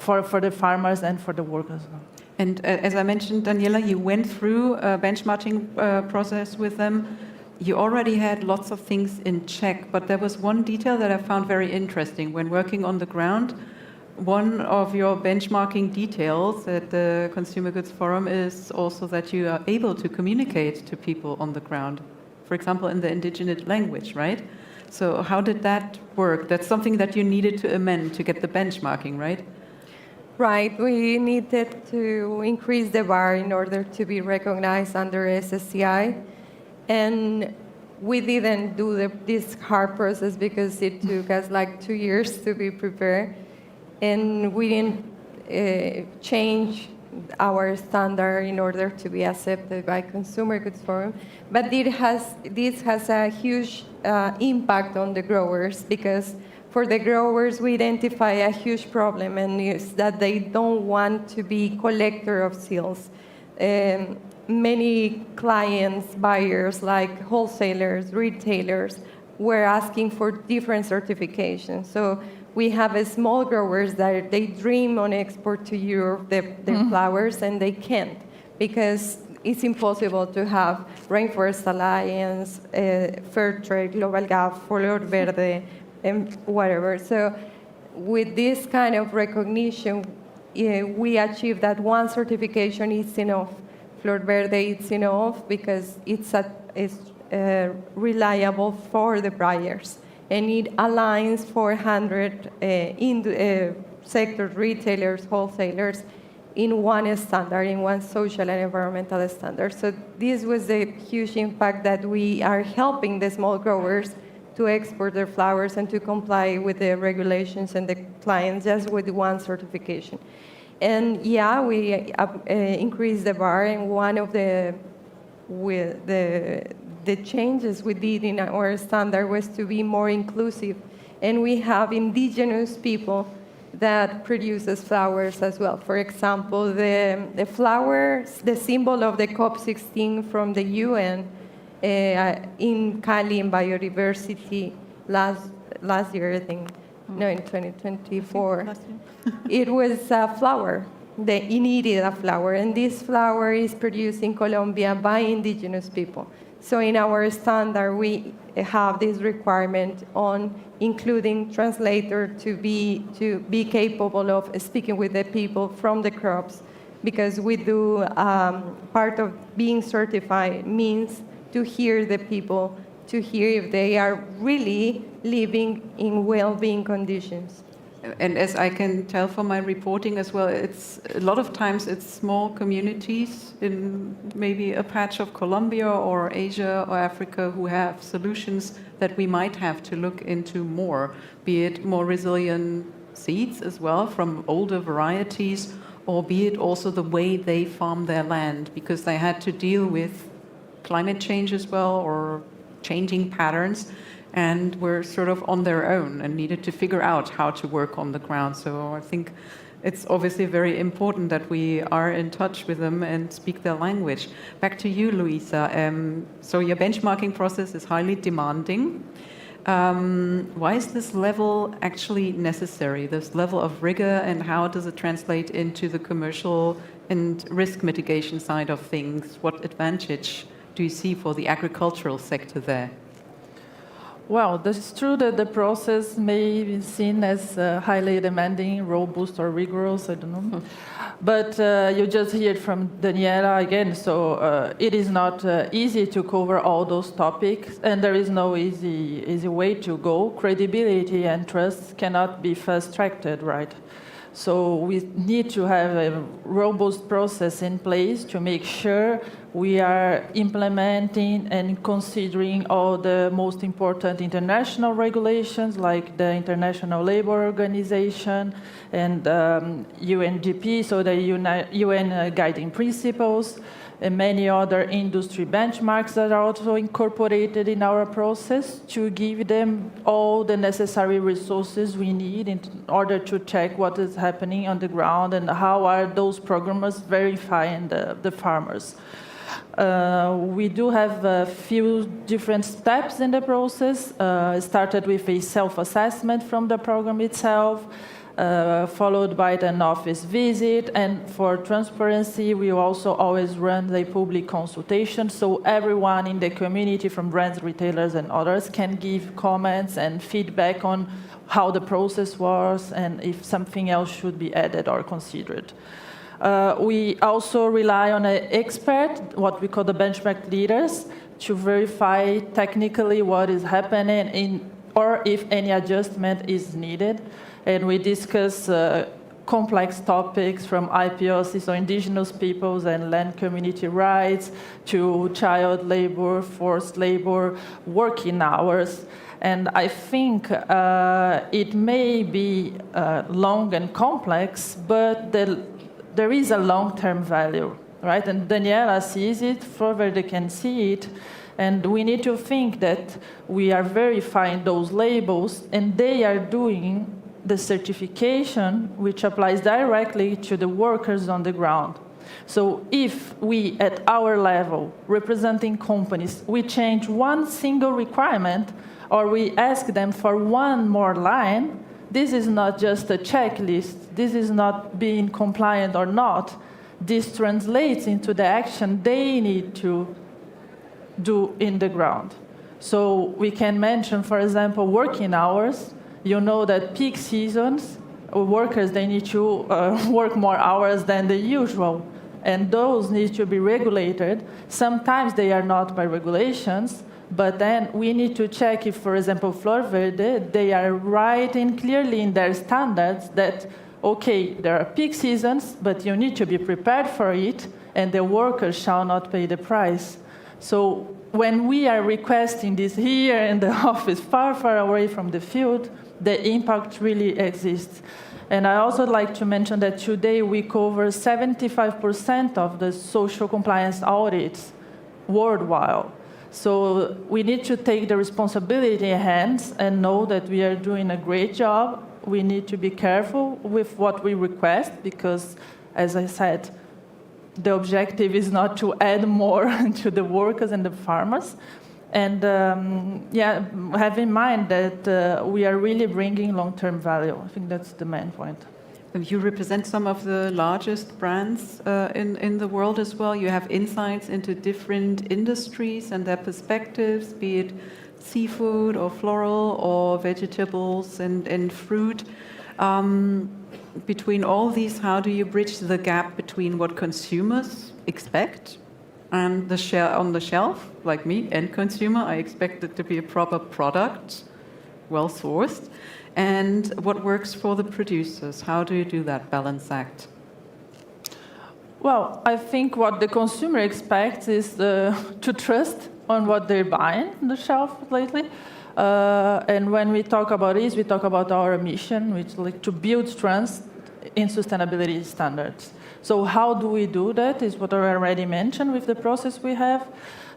for the farmers and for the workers. And as I mentioned, Daniela, you went through a benchmarking process with them. You already had lots of things in check, but there was one detail that I found very interesting. When working on the ground, one of your benchmarking details at the Consumer Goods Forum is also that you are able to communicate to people on the ground, for example, in the indigenous language, right? So how did that work? That's something that you needed to amend to get the benchmarking, right? Right. We needed to increase the bar in order to be recognized under SSCI. And we didn't do this hard process because it took us like 2 years to be prepared. And we didn't change our standard in order to be accepted by Consumer Goods Forum. But this has a huge impact on the growers, because for the growers, we identify a huge problem, and it's that they don't want to be collector of seals. Many clients, buyers, like wholesalers, retailers, were asking for different certifications. So we have small growers that they dream on export to Europe, their flowers, and they can't, because it's impossible to have Rainforest Alliance, Fairtrade, Global Gap, Florverde, and whatever. So with this kind of recognition, we achieve that one certification is enough. Florverde it's enough because it's reliable for the buyers. And it aligns 400 sectors, retailers, wholesalers, in one standard, in one social and environmental standard. So this was a huge impact that we are helping the small growers to export their flowers and to comply with the regulations and the clients just with one certification. And yeah, we increased the bar, and one of the changes we did in our standard was to be more inclusive. And we have indigenous people that produces flowers as well. For example, the flowers, the symbol of the COP16 from the UN in Cali in biodiversity last year, I think, no, in 2024, it was a flower. It needed a flower, and this flower is produced in Colombia by indigenous people. So in our standard, we have this requirement on including translator to be capable of speaking with the people from the crops, because we do part of being certified means to hear the people, to hear if they are really living in well-being conditions. And as I can tell from my reporting as well, it's a lot of times it's small communities in maybe a patch of Colombia or Asia or Africa who have solutions that we might have to look into more, be it more resilient seeds as well from older varieties, or be it also the way they farm their land, because they had to deal with climate change as well, or changing patterns, and were sort of on their own and needed to figure out how to work on the ground. So I think it's obviously very important that we are in touch with them and speak their language. Back to you, Luiza. So your benchmarking process is highly demanding. Why is this level actually necessary, this level of rigor, and how does it translate into the commercial and risk mitigation side of things? What advantage do you see for the agricultural sector there? Well, it's true that the process may be seen as highly demanding, robust, or rigorous, I don't know. But you just heard from Daniela again, so it is not easy to cover all those topics, and there is no easy way to go. Credibility and trust cannot be fast-tracked, right? So we need to have a robust process in place to make sure we are implementing and considering all the most important international regulations, like the International Labour Organization and UNGP, so the UN Guiding Principles, and many other industry benchmarks that are also incorporated in our process to give them all the necessary resources we need in order to check what is happening on the ground and how are those programmers verifying the farmers. We do have a few different steps in the process. It started with a self-assessment from the program itself, followed by an office visit, and for transparency, we also always run the public consultation, so everyone in the community, from brands, retailers, and others, can give comments and feedback on how the process was and if something else should be added or considered. We also rely on an expert, what we call the benchmark leaders, to verify technically what is happening or if any adjustment is needed. And we discuss complex topics from IPOC, so indigenous peoples and land community rights, to child labor, forced labor, working hours. And I think it may be long and complex, but there is a long-term value, right? And Daniela sees it, Florverde can see it, and we need to think that we are verifying those labels, and they are doing the certification, which applies directly to the workers on the ground. So if we, at our level, representing companies, we change one single requirement, or we ask them for one more line, this is not just a checklist. This is not being compliant or not. This translates into the action they need to do in the ground. So we can mention, for example, working hours. You know that peak seasons, workers, they need to work more hours than the usual. and those need to be regulated. Sometimes they are not by regulations, but then we need to check if, for example, Florverde, they are writing clearly in their standards that, okay, there are peak seasons, but you need to be prepared for it, and the workers shall not pay the price. So when we are requesting this here in the office, far, far away from the field, the impact really exists. And I also like to mention that today we cover 75% of the social compliance audits worldwide. So we need to take the responsibility in hands and know that we are doing a great job. We need to be careful with what we request because, as I said, the objective is not to add more to the workers and the farmers. And have in mind that we are really bringing long-term value. I think that's the main point. You represent some of the largest brands in the world as well. You have insights into different industries and their perspectives, be it seafood or floral or vegetables and fruit. Between all these, how do you bridge the gap between what consumers expect and on the shelf, like me, end consumer? I expect it to be a proper product, well sourced, and what works for the producers. How do you do that balance act? Well, I think what the consumer expects is to trust on what they're buying on the shelf lately. And when we talk about this, we talk about our mission, which is like to build trust in sustainability standards. So how do we do that is what I already mentioned with the process we have.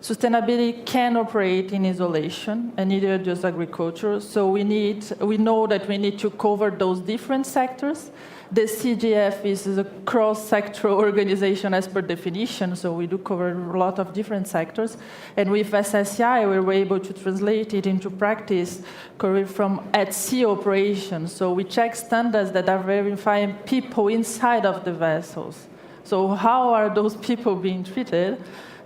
Sustainability can operate in isolation, and neither just agriculture. So we know that we need to cover those different sectors. The CGF is a cross-sectoral organization as per definition, so we do cover a lot of different sectors. And with SSCI, we were able to translate it into practice from at-sea operations. So we check standards that are verifying people inside of the vessels. So how are those people being treated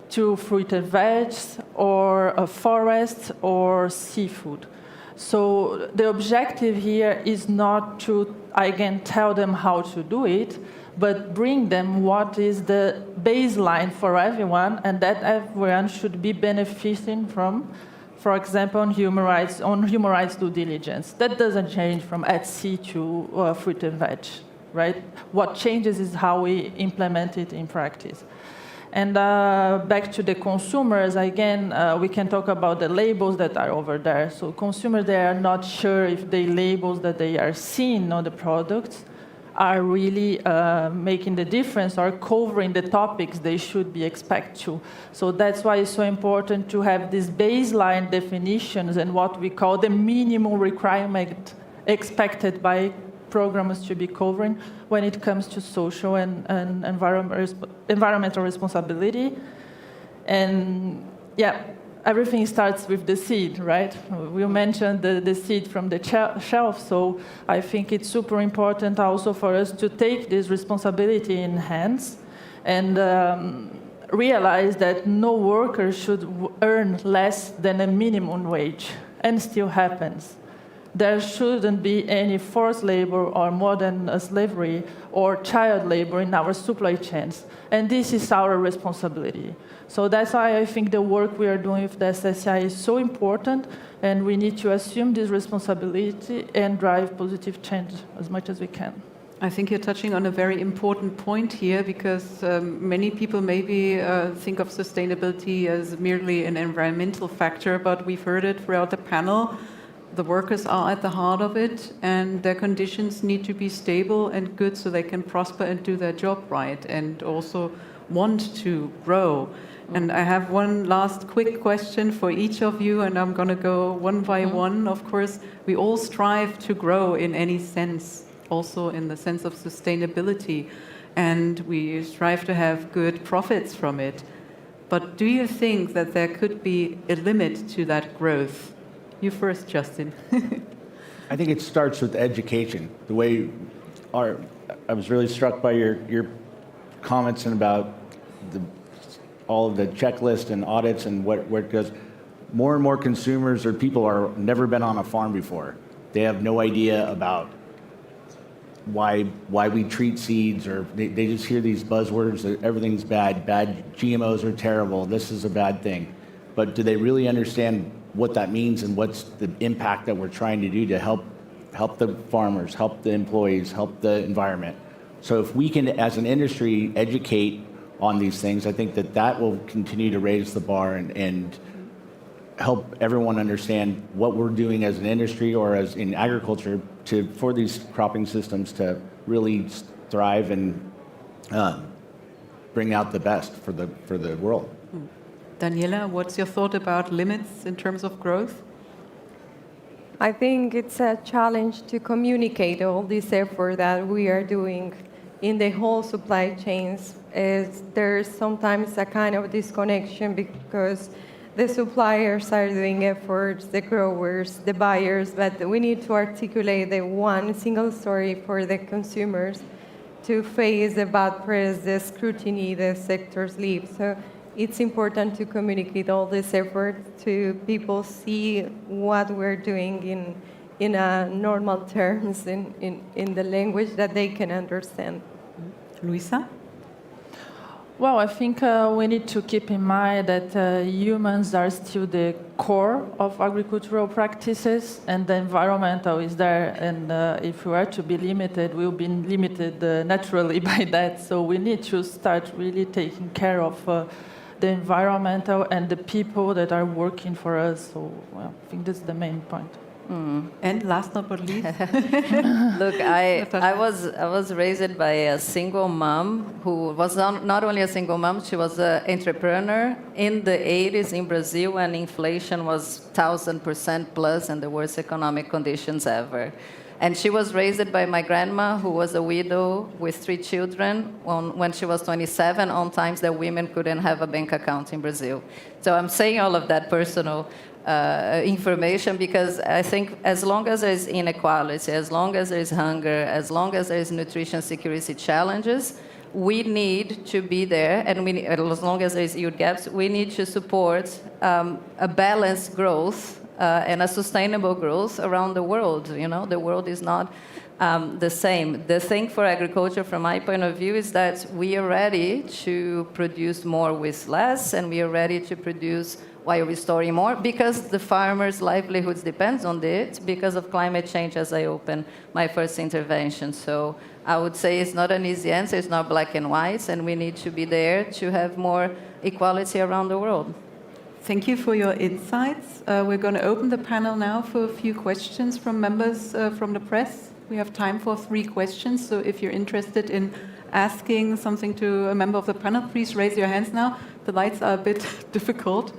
to fruit and veg, or a forest, or seafood? So the objective here is not to, again, tell them how to do it, but bring them what is the baseline for everyone, and that everyone should be benefiting from, for example, on human rights due diligence. That doesn't change from at sea to fruit and veg, right? What changes is how we implement it in practice. And back to the consumers, again, we can talk about the labels that are over there. So consumers, they are not sure if the labels that they are seeing on the products are really making the difference or covering the topics they should be expected to. So that's why it's so important to have these baseline definitions and what we call the minimum requirement expected by programs to be covering when it comes to social and environmental responsibility. And yeah, everything starts with the seed, right? We mentioned the seed from the shelf, so I think it's super important also for us to take this responsibility in hands and realize that no worker should earn less than a minimum wage, and still happens. There shouldn't be any forced labor or modern slavery or child labor in our supply chains. And this is our responsibility. So that's why I think the work we are doing with the SSCI is so important, and we need to assume this responsibility and drive positive change as much as we can. I think you're touching on a very important point here, because many people maybe think of sustainability as merely an environmental factor, but we've heard it throughout the panel. The workers are at the heart of it, and their conditions need to be stable and good so they can prosper and do their job right and also want to grow. And I have one last quick question for each of you, and I'm going to go one by one. Of course, we all strive to grow in any sense, also in the sense of sustainability, and we strive to have good profits from it. But do you think that there could be a limit to that growth? You first, Justin. I think it starts with education. The way I was really struck by your comments and about all of the checklists and audits and where it goes. More and more consumers or people are never been on a farm before. They have no idea about why we treat seeds, or they just hear these buzzwords that everything's bad, GMOs are terrible, this is a bad thing. But do they really understand what that means and what's the impact that we're trying to do to help the farmers, help the employees, help the environment? So if we can, as an industry, educate on these things, I think that will continue to raise the bar and help everyone understand what we're doing as an industry or as in agriculture for these cropping systems to really thrive and bring out the best for the world. Daniela, what's your thought about limits in terms of growth? I think it's a challenge to communicate all this effort that we are doing in the whole supply chains. There's sometimes a kind of disconnection because the suppliers are doing efforts, the growers, the buyers, but we need to articulate the one single story for the consumers to face the bad press, the scrutiny the sectors leave. So it's important to communicate all this effort to people see what we're doing in a normal terms, in the language that they can understand. Luiza? Well, I think we need to keep in mind that humans are still the core of agricultural practices, and the environmental is there. And if we are to be limited, we'll be limited naturally by that. So we need to start really taking care of the environmental and the people that are working for us. So well, I think that's the main point. And last but not least, Look, I was raised by a single mom who was not only a single mom, she was an entrepreneur in the 80s in Brazil when inflation was 1,000% plus and the worst economic conditions ever. And she was raised by my grandma, who was a widow with 3 children when she was 27, on times that women couldn't have a bank account in Brazil. So I'm saying all of that personal information because I think as long as there is inequality, as long as there is hunger, as long as there is nutrition security challenges, we need to be there, and as long as there is yield gaps, we need to support a balanced growth and a sustainable growth around the world. You know, the world is not the same. The thing for agriculture, from my point of view, is that we are ready to produce more with less, and we are ready to produce while restoring more, because the farmers' livelihoods depends on it, because of climate change, as I open my first intervention. So I would say it's not an easy answer, it's not black and white, and we need to be there to have more equality around the world. thank you for your insights. We're going to open the panel now for a few questions from members from the press. We have time for 3 questions, so if you're interested in asking something to a member of the panel, please raise your hands now. The lights are a bit difficult.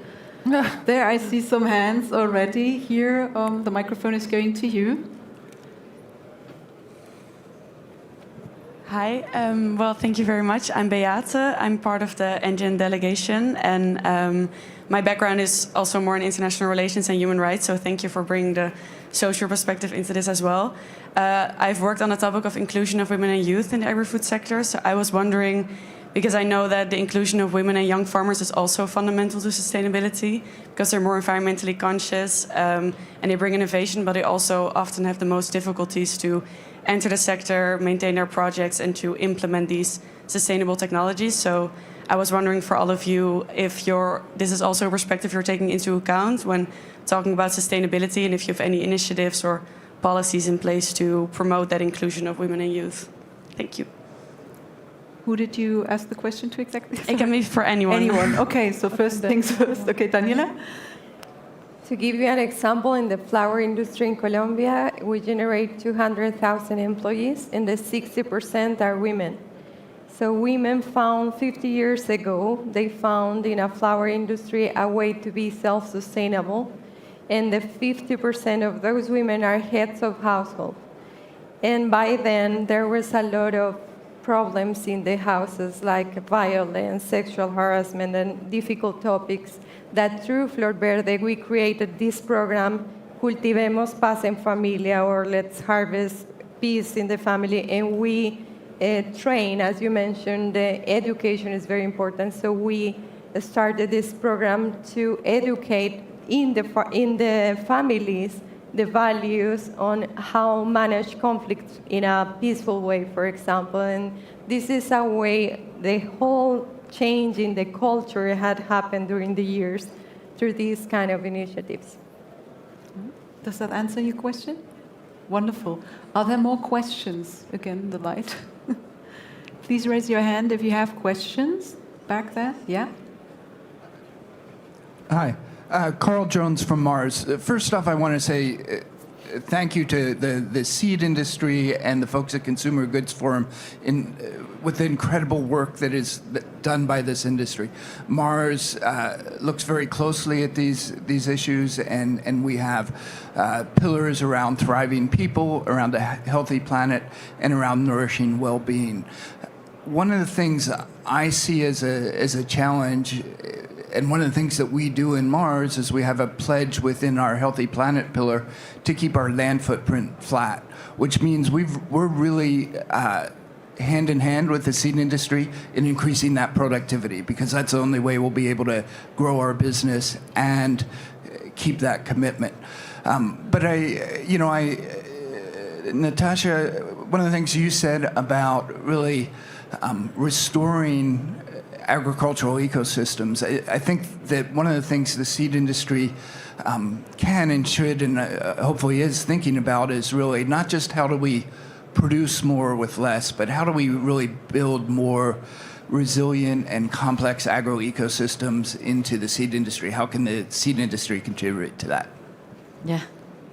There, I see some hands already. Here, the microphone is going to you. Hi, well, thank you very much. I'm Beate. I'm part of the Engine delegation, and my background is also more in international relations and human rights, so thank you for bringing the social perspective into this as well. I've worked on the topic of inclusion of women and youth in the agri-food sector, so I was wondering, because I know that the inclusion of women and young farmers is also fundamental to sustainability, because they're more environmentally conscious and they bring innovation, but they also often have the most difficulties to enter the sector, maintain their projects, and to implement these sustainable technologies. So I was wondering for all of you if this is also a perspective you're taking into account when talking about sustainability, and if you have any initiatives or policies in place to promote that inclusion of women and youth. Thank you. Who did you ask the question to exactly? It can be for anyone. Anyone. Okay, so first things first. Okay, Daniela? To give you an example, in the flower industry in Colombia, we generate 200,000 employees, and the 60% are women. So women found 50 years ago, they found in a flower industry a way to be self-sustainable, and the 50% of those women are heads of household. And by then, there was a lot of problems in the houses, like violence, sexual harassment, and difficult topics, that through Florverde we created this program, Cultivemos Paz en Familia, or Let's Harvest Peace in the Family, and we train, as you mentioned, education is very important, so we started this program to educate in the families the values on how manage conflict in a peaceful way, for example. And this is a way the whole change in the culture had happened during the years through these kind of initiatives. Does that answer your question? Wonderful. Are there more questions? Again, the light. Please raise your hand if you have questions. Back there, yeah? Hi, Carl Jones from Mars. First off, I want to say thank you to the seed industry and the folks at Consumer Goods Forum with the incredible work that is done by this industry. Mars looks very closely at these issues, and we have pillars around thriving people, around a healthy planet, and around nourishing well-being. One of the things I see as a challenge, and one of the things that we do in Mars, is we have a pledge within our Healthy Planet pillar to keep our land footprint flat, which means we're really hand in hand with the seed industry in increasing that productivity, because that's the only way we'll be able to grow our business and keep that commitment. But Natasha, one of the things you said about really restoring agricultural ecosystems, I think that one of the things the seed industry can and should and hopefully is thinking about is really not just how do we produce more with less, but how do we really build more resilient and complex agroecosystems into the seed industry? How can the seed industry contribute to that? Yeah,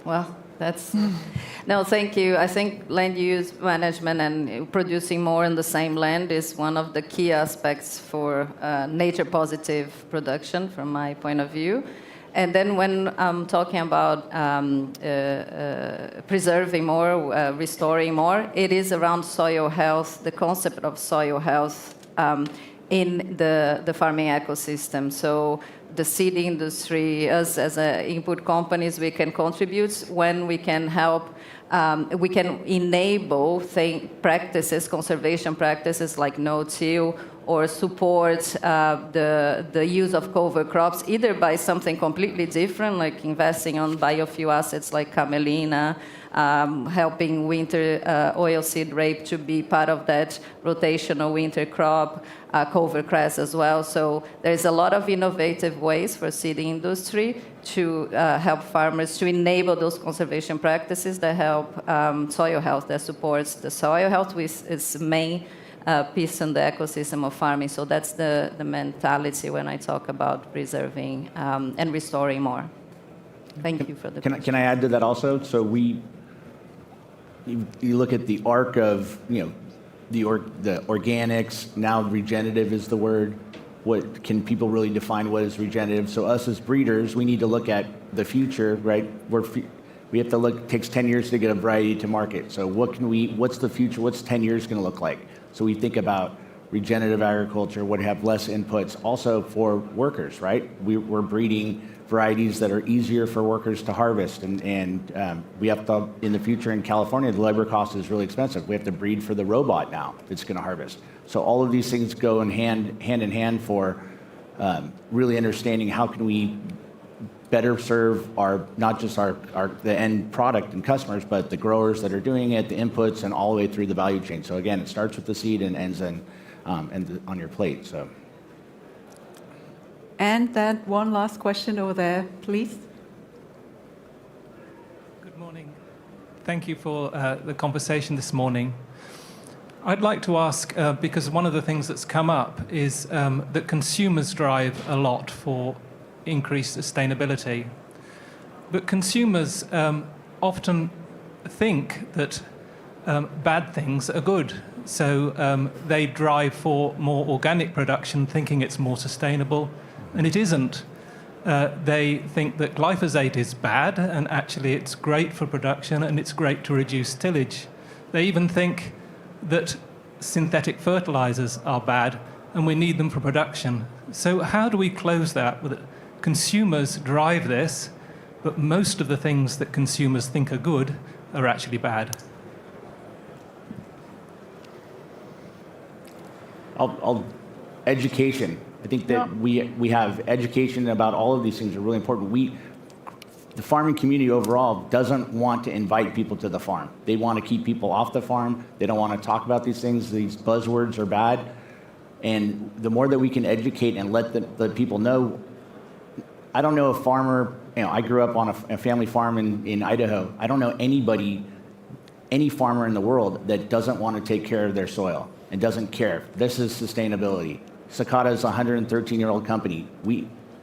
well, that's... No, thank you. I think land use management and producing more in the same land is one of the key aspects for nature-positive production, from my point of view. And then when I'm talking about preserving more, restoring more, it is around soil health, the concept of soil health in the farming ecosystem. So the seed industry, us as input companies, we can contribute when we can help, we can enable practices, conservation practices like no-till, or support the use of cover crops, either by something completely different, like investing on biofuel assets like camelina, helping winter oilseed rape to be part of that rotational winter crop, cover cress as well. So there's a lot of innovative ways for seed industry to help farmers to enable those conservation practices that help soil health, that supports the soil health, which is the main piece in the ecosystem of farming. So that's the mentality when I talk about preserving and restoring more. Thank you for the question. Can I add to that also? So you look at the arc of, the organics, now regenerative is the word. What can people really define what is regenerative? So us as breeders, we need to look at the future, right? We have to look, it takes 10 years to get a variety to market. So what's the future, what's 10 years gonna look like? So we think about regenerative agriculture, would have less inputs, also for workers, right? We're breeding varieties that are easier for workers to harvest, and we have to, in the future in California, the labor cost is really expensive. We have to breed for the robot now that's gonna harvest. So all of these things go hand in hand for really understanding how can we better serve not just the end product and customers, but the growers that are doing it, the inputs, and all the way through the value chain. So again, it starts with the seed and ends on your plate. So. And that one last question over there, please. Good morning. Thank you for the conversation this morning. I'd like to ask, because one of the things that's come up is that consumers drive a lot for increased sustainability. But consumers often think that bad things are good. So they drive for more organic production, thinking it's more sustainable, and it isn't. They think that glyphosate is bad, and actually it's great for production, and it's great to reduce tillage. They even think that synthetic fertilizers are bad, and we need them for production. So how do we close that? Consumers drive this, but most of the things that consumers think are good are actually bad. Education. I think that we have education about all of these things are really important. the farming community overall doesn't want to invite people to the farm. They want to keep people off the farm. They don't want to talk about these things. These buzzwords are bad. And the more that we can educate and let the people know, I don't know a farmer, I grew up on a family farm in Idaho. I don't know anybody, any farmer in the world that doesn't want to take care of their soil and doesn't care. This is sustainability. Sakata is a 113-year-old company.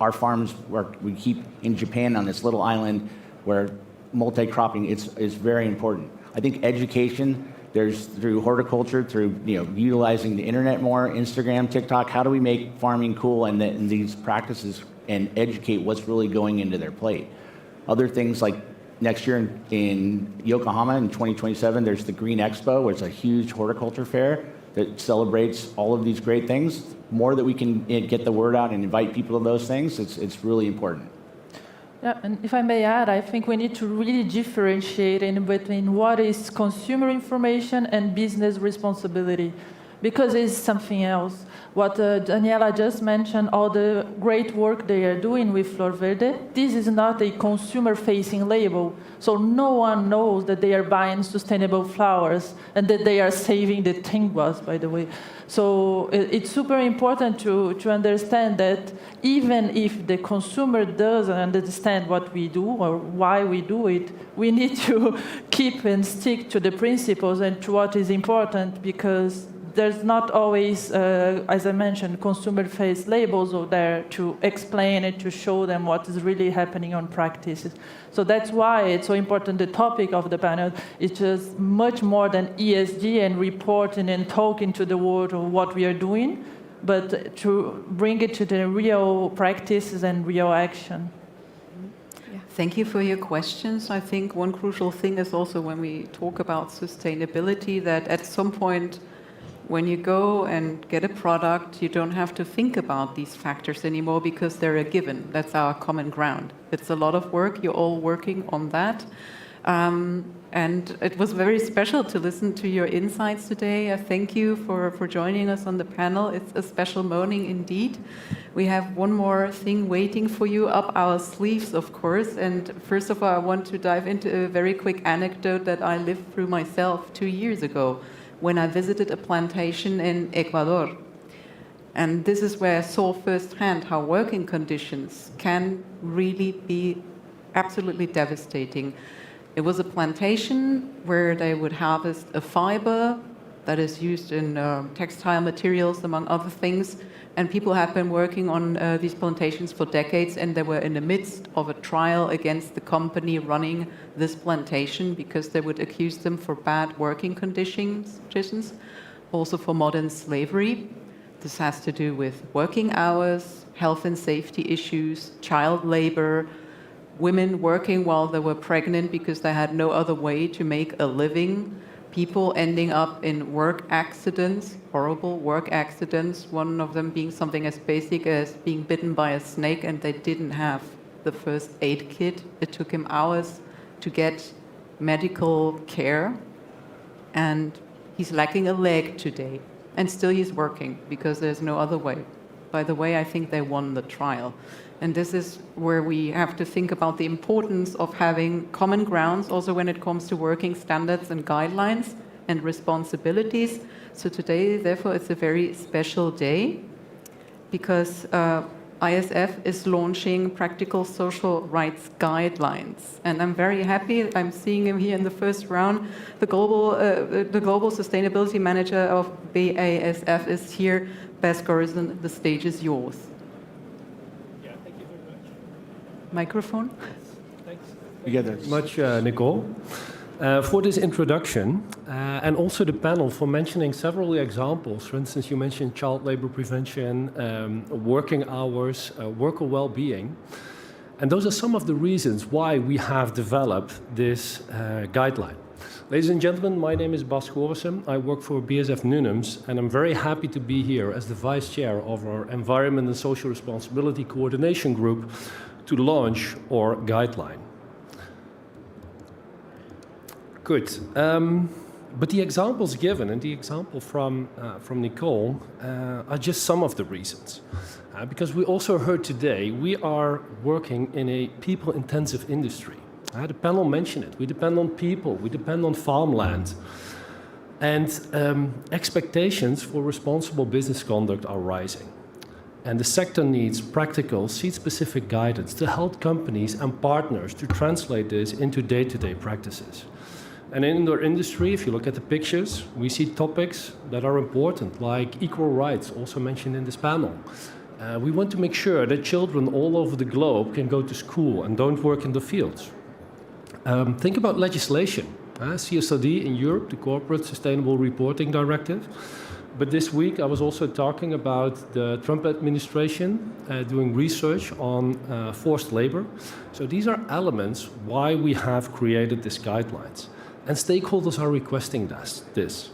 Our farms we keep in Japan on this little island where multi-cropping is very important. I think education, there's through horticulture, through utilizing the internet more, Instagram, TikTok. How do we make farming cool and these practices and educate what's really going into their plate? Other things like next year in Yokohama in 2027, there's the Green Expo, where it's a huge horticulture fair that celebrates all of these great things. More that we can get the word out and invite people to those things, it's really important. Yeah, and if I may add, I think we need to really differentiate in between what is consumer information and business responsibility, because it's something else. What Daniela just mentioned, all the great work they are doing with Florverde, this is not a consumer-facing label, so no one knows that they are buying sustainable flowers and that they are saving the tinguas, by the way. So it's super important to understand that even if the consumer doesn't understand what we do or why we do it, we need to keep and stick to the principles and to what is important, because there's not always, as I mentioned, consumer-faced labels out there to explain and to show them what is really happening on practices. So that's why it's so important. The topic of the panel is just much more than ESG and reporting and talking to the world of what we are doing, but to bring it to the real practices and real action. Thank you for your questions. I think one crucial thing is also when we talk about sustainability, that at some point, when you go and get a product, you don't have to think about these factors anymore because they're a given. That's our common ground. It's a lot of work. You're all working on that. And it was very special to listen to your insights today. Thank you for joining us on the panel. It's a special morning indeed. We have one more thing waiting for you up our sleeves, of course. And first of all, I want to dive into a very quick anecdote that I lived through myself 2 years ago, when I visited a plantation in Ecuador. And this is where I saw firsthand how working conditions can really be absolutely devastating. It was a plantation where they would harvest a fiber that is used in textile materials, among other things. And people have been working on these plantations for decades, and they were in the midst of a trial against the company running this plantation because they would accuse them for bad working conditions, also for modern slavery. This has to do with working hours, health and safety issues, child labor, women working while they were pregnant because they had no other way to make a living, people ending up in work accidents, horrible work accidents, one of them being something as basic as being bitten by a snake and they didn't have the first aid kit. It took him hours to get medical care, and he's lacking a leg today, and still he's working because there's no other way. By the way, I think they won the trial. And this is where we have to think about the importance of having common grounds also when it comes to working standards and guidelines and responsibilities. So today, therefore, it's a very special day because ISF is launching practical social rights guidelines. And I'm very happy, I'm seeing him here in the first round. The global sustainability manager of BASF is here. Bas Gorissen, the stage is yours. Microphone. Thanks. Much, Nicole, for this introduction, and also the panel for mentioning several examples. For instance, you mentioned child labor prevention, working hours, worker well-being. And those are some of the reasons why we have developed this guideline. Ladies and gentlemen, my name is Bas Gorissen. I work for BASF Nunums, and I'm very happy to be here as the Vice Chair of our Environment and Social Responsibility Coordination Group to launch our guideline. Good. But the examples given and the example from Nicole are just some of the reasons. Because we also heard today, we are working in a people-intensive industry. The panel mentioned it. We depend on people, we depend on farmland. And expectations for responsible business conduct are rising. And the sector needs practical, seed-specific guidance to help companies and partners to translate this into day-to-day practices. And in our industry, if you look at the pictures, we see topics that are important, like equal rights, also mentioned in this panel. We want to make sure that children all over the globe can go to school and don't work in the fields. Think about legislation. CSRD in Europe, the Corporate Sustainable Reporting Directive. But this week I was also talking about the Trump administration doing research on forced labor. So these are elements why we have created these guidelines. And stakeholders are requesting this.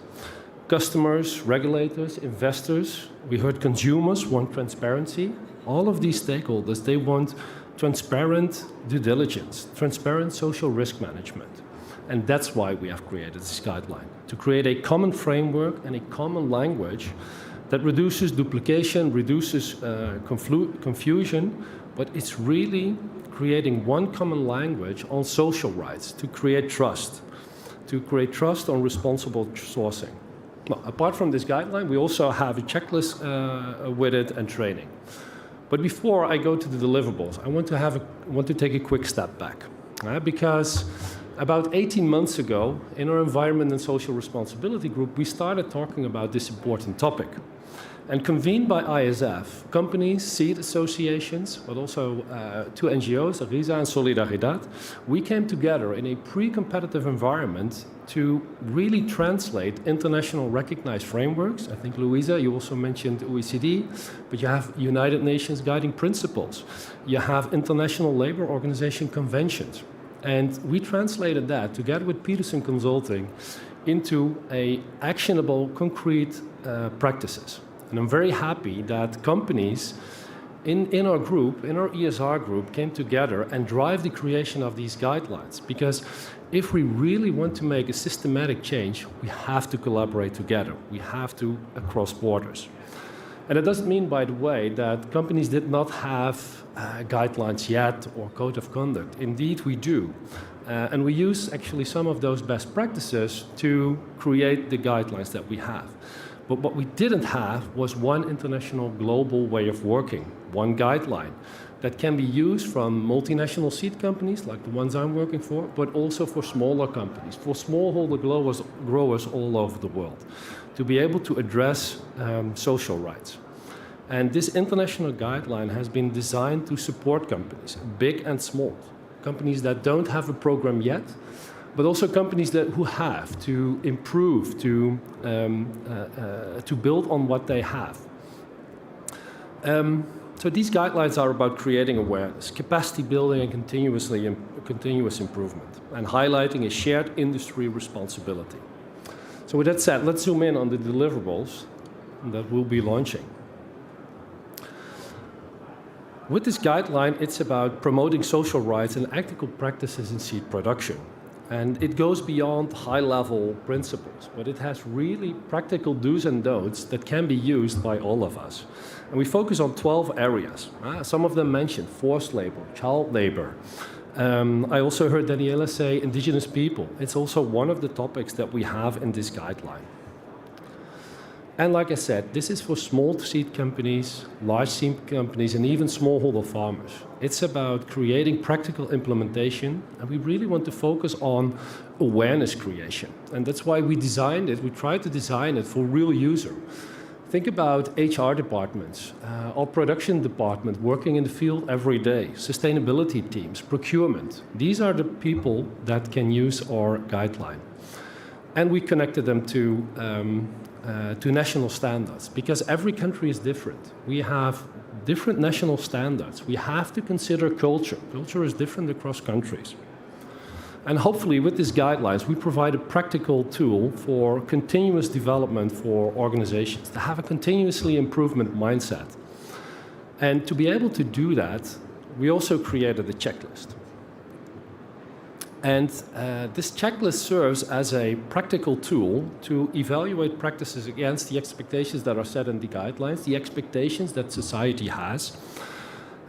Customers, regulators, investors, we heard consumers want transparency. All of these stakeholders, they want transparent due diligence, transparent social risk management. And that's why we have created this guideline, to create a common framework and a common language that reduces duplication, reduces confusion, but it's really creating one common language on social rights to create trust on responsible sourcing. Well, apart from this guideline, we also have a checklist with it and training. But before I go to the deliverables, I want to take a quick step back, because about 18 months ago, in our Environment and Social Responsibility group, we started talking about this important topic. And convened by ISF, companies, seed associations, but also two NGOs, Luiza and Solidaridad, we came together in a pre-competitive environment to really translate international recognized frameworks. I think, Luiza, you also mentioned OECD, but you have United Nations guiding principles. You have International Labour Organization conventions. And we translated that together with Peterson Consulting into actionable, concrete practices. And I'm very happy that companies in our group, in our ESR group, came together and drive the creation of these guidelines. Because if we really want to make a systematic change, we have to collaborate together. We have to across borders. And it doesn't mean, by the way, that companies did not have guidelines yet or code of conduct. Indeed, we do. And we use actually some of those best practices to create the guidelines that we have. But what we didn't have was one international global way of working, one guideline that can be used from multinational seed companies like the ones I'm working for, but also for smaller companies, for smallholder growers all over the world, to be able to address social rights. And this international guideline has been designed to support companies, big and small, companies that don't have a program yet, but also companies who have to improve, to build on what they have. So these guidelines are about creating awareness, capacity building, and continuous improvement, and highlighting a shared industry responsibility. So with that said, let's zoom in on the deliverables that we'll be launching. With this guideline, it's about promoting social rights and ethical practices in seed production. And it goes beyond high-level principles, but it has really practical do's and don'ts that can be used by all of us. And we focus on 12 areas. Some of them mentioned forced labor, child labor. I also heard Daniela say indigenous people. It's also one of the topics that we have in this guideline. And like I said, this is for small seed companies, large seed companies, and even smallholder farmers. It's about creating practical implementation, and we really want to focus on awareness creation. And that's why we designed it. We tried to design it for real user. Think about HR departments, our production department working in the field every day, sustainability teams, procurement. These are the people that can use our guideline. And we connected them to national standards, because every country is different. We have different national standards. We have to consider culture. Culture is different across countries. And hopefully with these guidelines, we provide a practical tool for continuous development for organizations, to have a continuously improvement mindset. And to be able to do that, we also created a checklist. And this checklist serves as a practical tool to evaluate practices against the expectations that are set in the guidelines, the expectations that society has.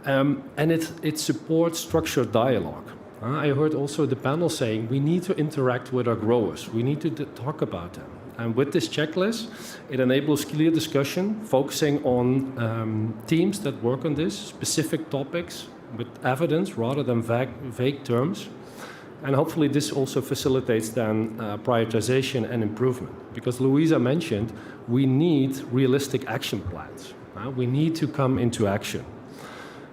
And it supports structured dialogue. I heard also the panel saying we need to interact with our growers. We need to talk about them. And with this checklist, it enables clear discussion, focusing on teams that work on this, specific topics with evidence rather than vague terms. And hopefully this also facilitates then prioritization and improvement. Because Luiza mentioned, we need realistic action plans. We need to come into action.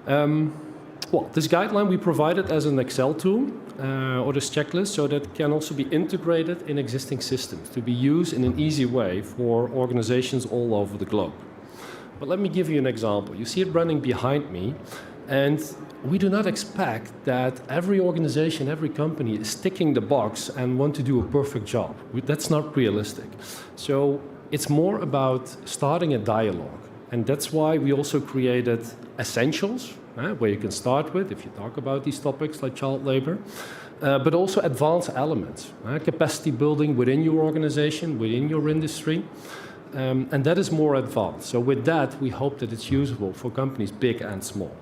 Well, this guideline we provided as an Excel tool, or this checklist, so that it can also be integrated in existing systems to be used in an easy way for organizations all over the globe. But let me give you an example. You see it running behind me, and we do not expect that every organization, every company is ticking the box and want to do a perfect job. That's not realistic. So it's more about starting a dialogue. And that's why we also created essentials, where you can start with if you talk about these topics like child labor, but also advanced elements, capacity building within your organization, within your industry. And that is more advanced. So with that, we hope that it's usable for companies big and small.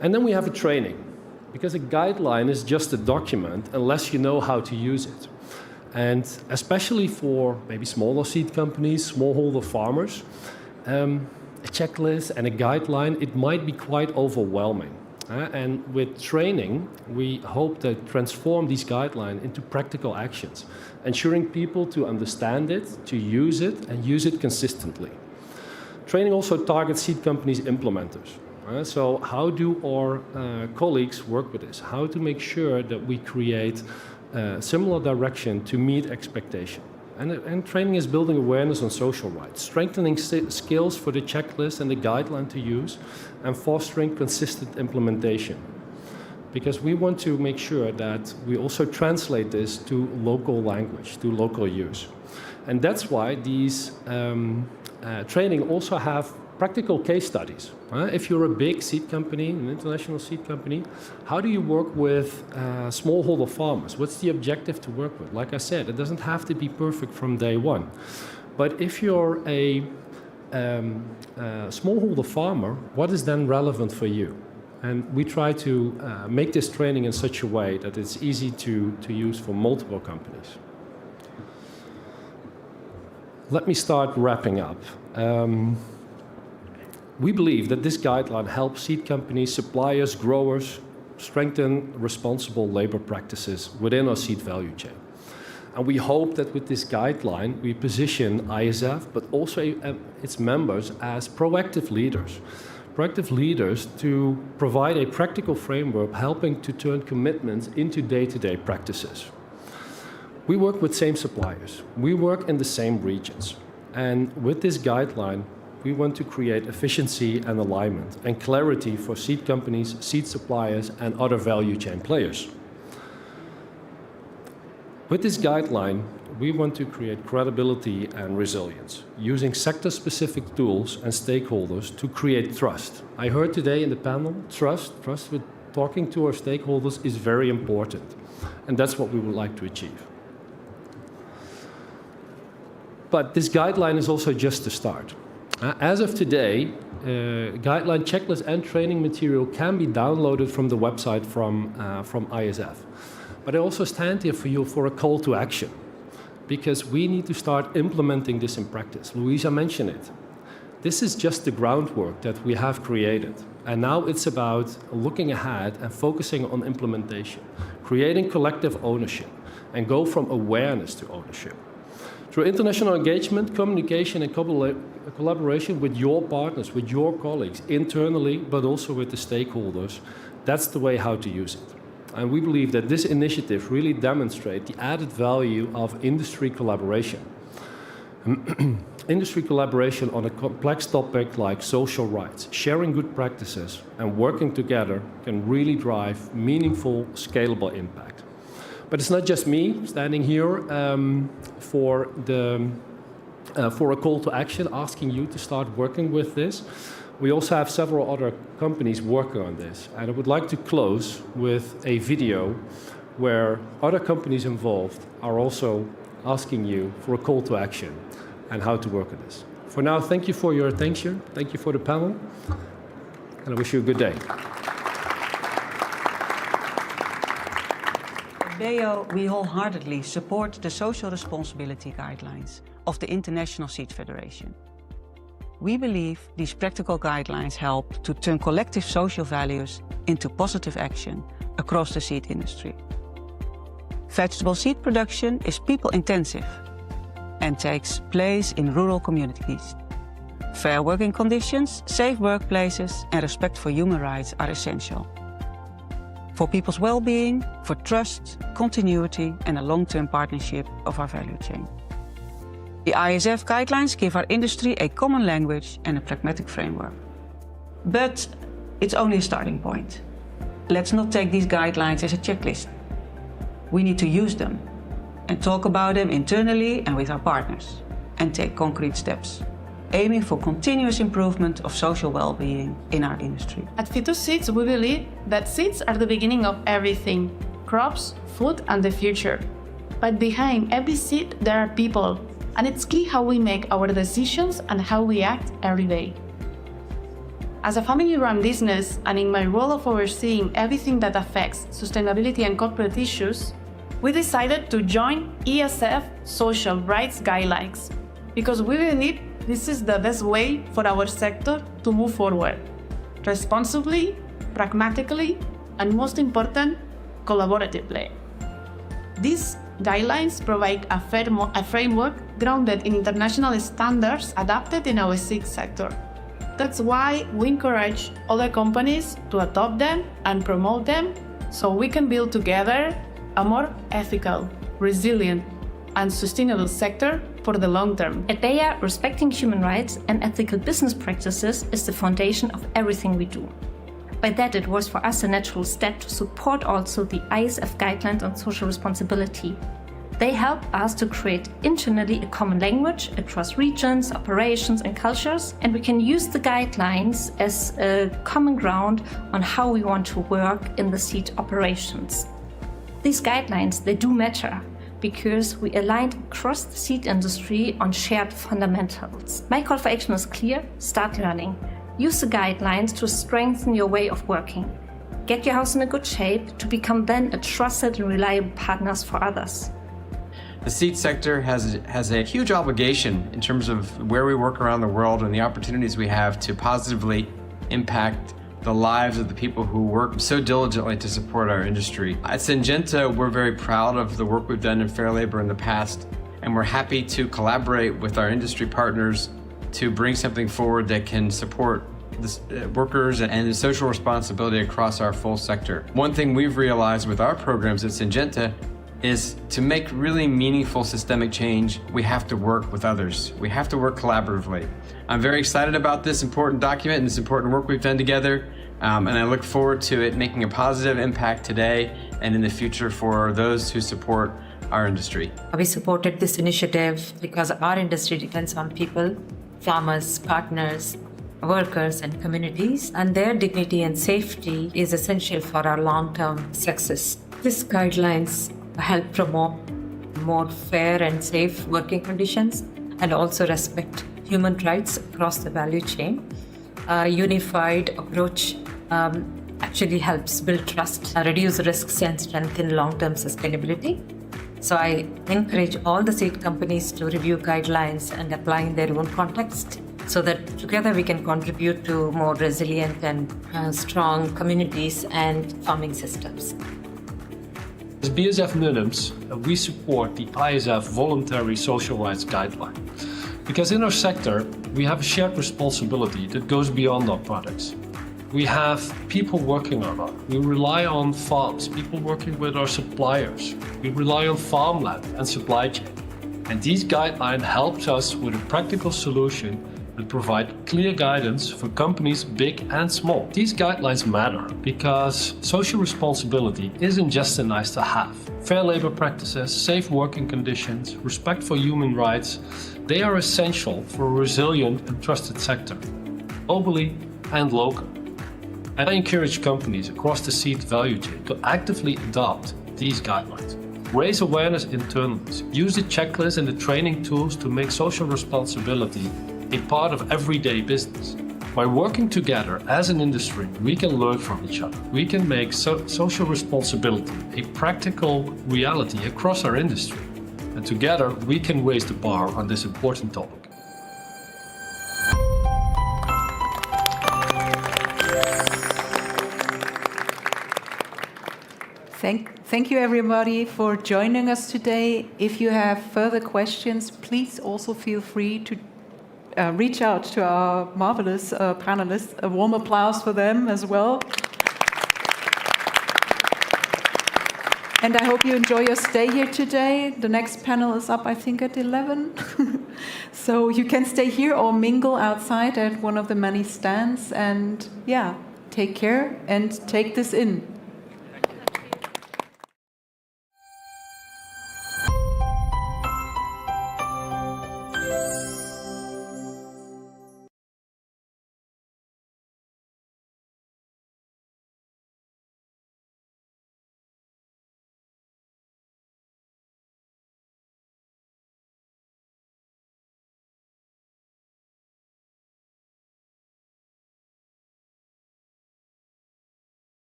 And then we have a training, because a guideline is just a document unless you know how to use it. And especially for maybe smaller seed companies, smallholder farmers, a checklist and a guideline, it might be quite overwhelming. And with training, we hope to transform these guidelines into practical actions, ensuring people to understand it, to use it, and use it consistently. Training also targets seed companies' implementers. So how do our colleagues work with this? How to make sure that we create similar direction to meet expectation? And training is building awareness on social rights, strengthening skills for the checklist and the guideline to use, and fostering consistent implementation. Because we want to make sure that we also translate this to local language, to local use. And that's why these training also have practical case studies. If you're a big seed company, an international seed company, how do you work with smallholder farmers? What's the objective to work with? Like I said, it doesn't have to be perfect from day one. But if you're a smallholder farmer, what is then relevant for you? And we try to make this training in such a way that it's easy to use for multiple companies. Let me start wrapping up. We believe that this guideline helps seed companies, suppliers, growers strengthen responsible labor practices within our seed value chain. And we hope that with this guideline, we position ISF, but also its members, as proactive leaders to provide a practical framework helping to turn commitments into day-to-day practices. We work with same suppliers. We work in the same regions. And with this guideline, we want to create efficiency and alignment and clarity for seed companies, seed suppliers, and other value chain players. With this guideline, we want to create credibility and resilience, using sector-specific tools and stakeholders to create trust. I heard today in the panel, trust with talking to our stakeholders is very important, and that's what we would like to achieve. But this guideline is also just the start. As of today, guideline checklist and training material can be downloaded from the website from ISF. But I also stand here for you for a call to action, because we need to start implementing this in practice. Luiza mentioned it. This is just the groundwork that we have created. And now it's about looking ahead and focusing on implementation, creating collective ownership, and go from awareness to ownership. Through international engagement, communication, and collaboration with your partners, with your colleagues, internally, but also with the stakeholders, that's the way how to use it. And we believe that this initiative really demonstrates the added value of industry collaboration. Industry collaboration on a complex topic like social rights, sharing good practices, and working together can really drive meaningful, scalable impact. But it's not just me standing here for a call to action, asking you to start working with this. We also have several other companies working on this. And I would like to close with a video where other companies involved are also asking you for a call to action and how to work on this. For now, thank you for your attention. Thank you for the panel. And I wish you a good day. At BEO, we wholeheartedly support the social responsibility guidelines of the International Seed Federation. We believe these practical guidelines help to turn collective social values into positive action across the seed industry. Vegetable seed production is people-intensive and takes place in rural communities. Fair working conditions, safe workplaces, and respect for human rights are essential for people's well-being, for trust, continuity, and a long-term partnership of our value chain. The ISF guidelines give our industry a common language and a pragmatic framework. But it's only a starting point. Let's not take these guidelines as a checklist. We need to use them and talk about them internally and with our partners, and take concrete steps, aiming for continuous improvement of social well-being in our industry. At Fitus Seeds, we believe that seeds are the beginning of everything: crops, food, and the future. But behind every seed, there are people, and it's key how we make our decisions and how we act every day. As a family-run business, and in my role of overseeing everything that affects sustainability and corporate issues, we decided to join ESF Social Rights Guidelines, because we believe this is the best way for our sector to move forward, responsibly, pragmatically, and most important, collaboratively. These guidelines provide a framework grounded in international standards adapted in our seed sector. That's why we encourage other companies to adopt them and promote them so we can build together a more ethical, resilient, and sustainable sector for the long term. At BEO, respecting human rights and ethical business practices is the foundation of everything we do. By that, it was for us a natural step to support also the ISF guidelines on social responsibility. They help us to create internally a common language across regions, operations, and cultures, and we can use the guidelines as a common ground on how we want to work in the seed operations. These guidelines, they do matter, because we aligned across the seed industry on shared fundamentals. My call for action is clear: start learning. Use the guidelines to strengthen your way of working. Get your house in a good shape to become then a trusted and reliable partner for others. The seed sector has a huge obligation in terms of where we work around the world and the opportunities we have to positively impact the lives of the people who work so diligently to support our industry. At Syngenta, we're very proud of the work we've done in fair labor in the past, and we're happy to collaborate with our industry partners to bring something forward that can support the workers and the social responsibility across our full sector. One thing we've realized with our programs at Syngenta is to make really meaningful systemic change, we have to work with others. We have to work collaboratively. I'm very excited about this important document and this important work we've done together, and I look forward to it making a positive impact today and in the future for those who support our industry. We supported this initiative because our industry depends on people, farmers, partners, workers, and communities, and their dignity and safety is essential for our long-term success. These guidelines help promote more fair and safe working conditions and also respect human rights across the value chain. A unified approach actually helps build trust, reduce risks, and strengthen long-term sustainability. So I encourage all the seed companies to review guidelines and apply in their own context so that together we can contribute to more resilient and strong communities and farming systems. As BSF Minims, we support the ISF Voluntary Social Rights Guideline. Because in our sector, we have a shared responsibility that goes beyond our products. We have people working on it. We rely on farms, people working with our suppliers. We rely on farmland and supply chain. And these guidelines help us with a practical solution that provide clear guidance for companies big and small. These guidelines matter because social responsibility isn't just a nice to have. Fair labor practices, safe working conditions, respect for human rights, they are essential for a resilient and trusted sector. globally and locally. And I encourage companies across the seed value chain to actively adopt these guidelines. Raise awareness internally, use the checklist and the training tools to make social responsibility a part of everyday business. By working together as an industry, we can learn from each other. We can make social responsibility a practical reality across our industry. And together, we can raise the bar on this important topic. Thank you, everybody, for joining us today. If you have further questions, please also feel free to reach out to our marvelous panelists. A warm applause for them as well. And I hope you enjoy your stay here today. The next panel is up, I think, at 11. So you can stay here or mingle outside at one of the many stands. And yeah, take care and take this in.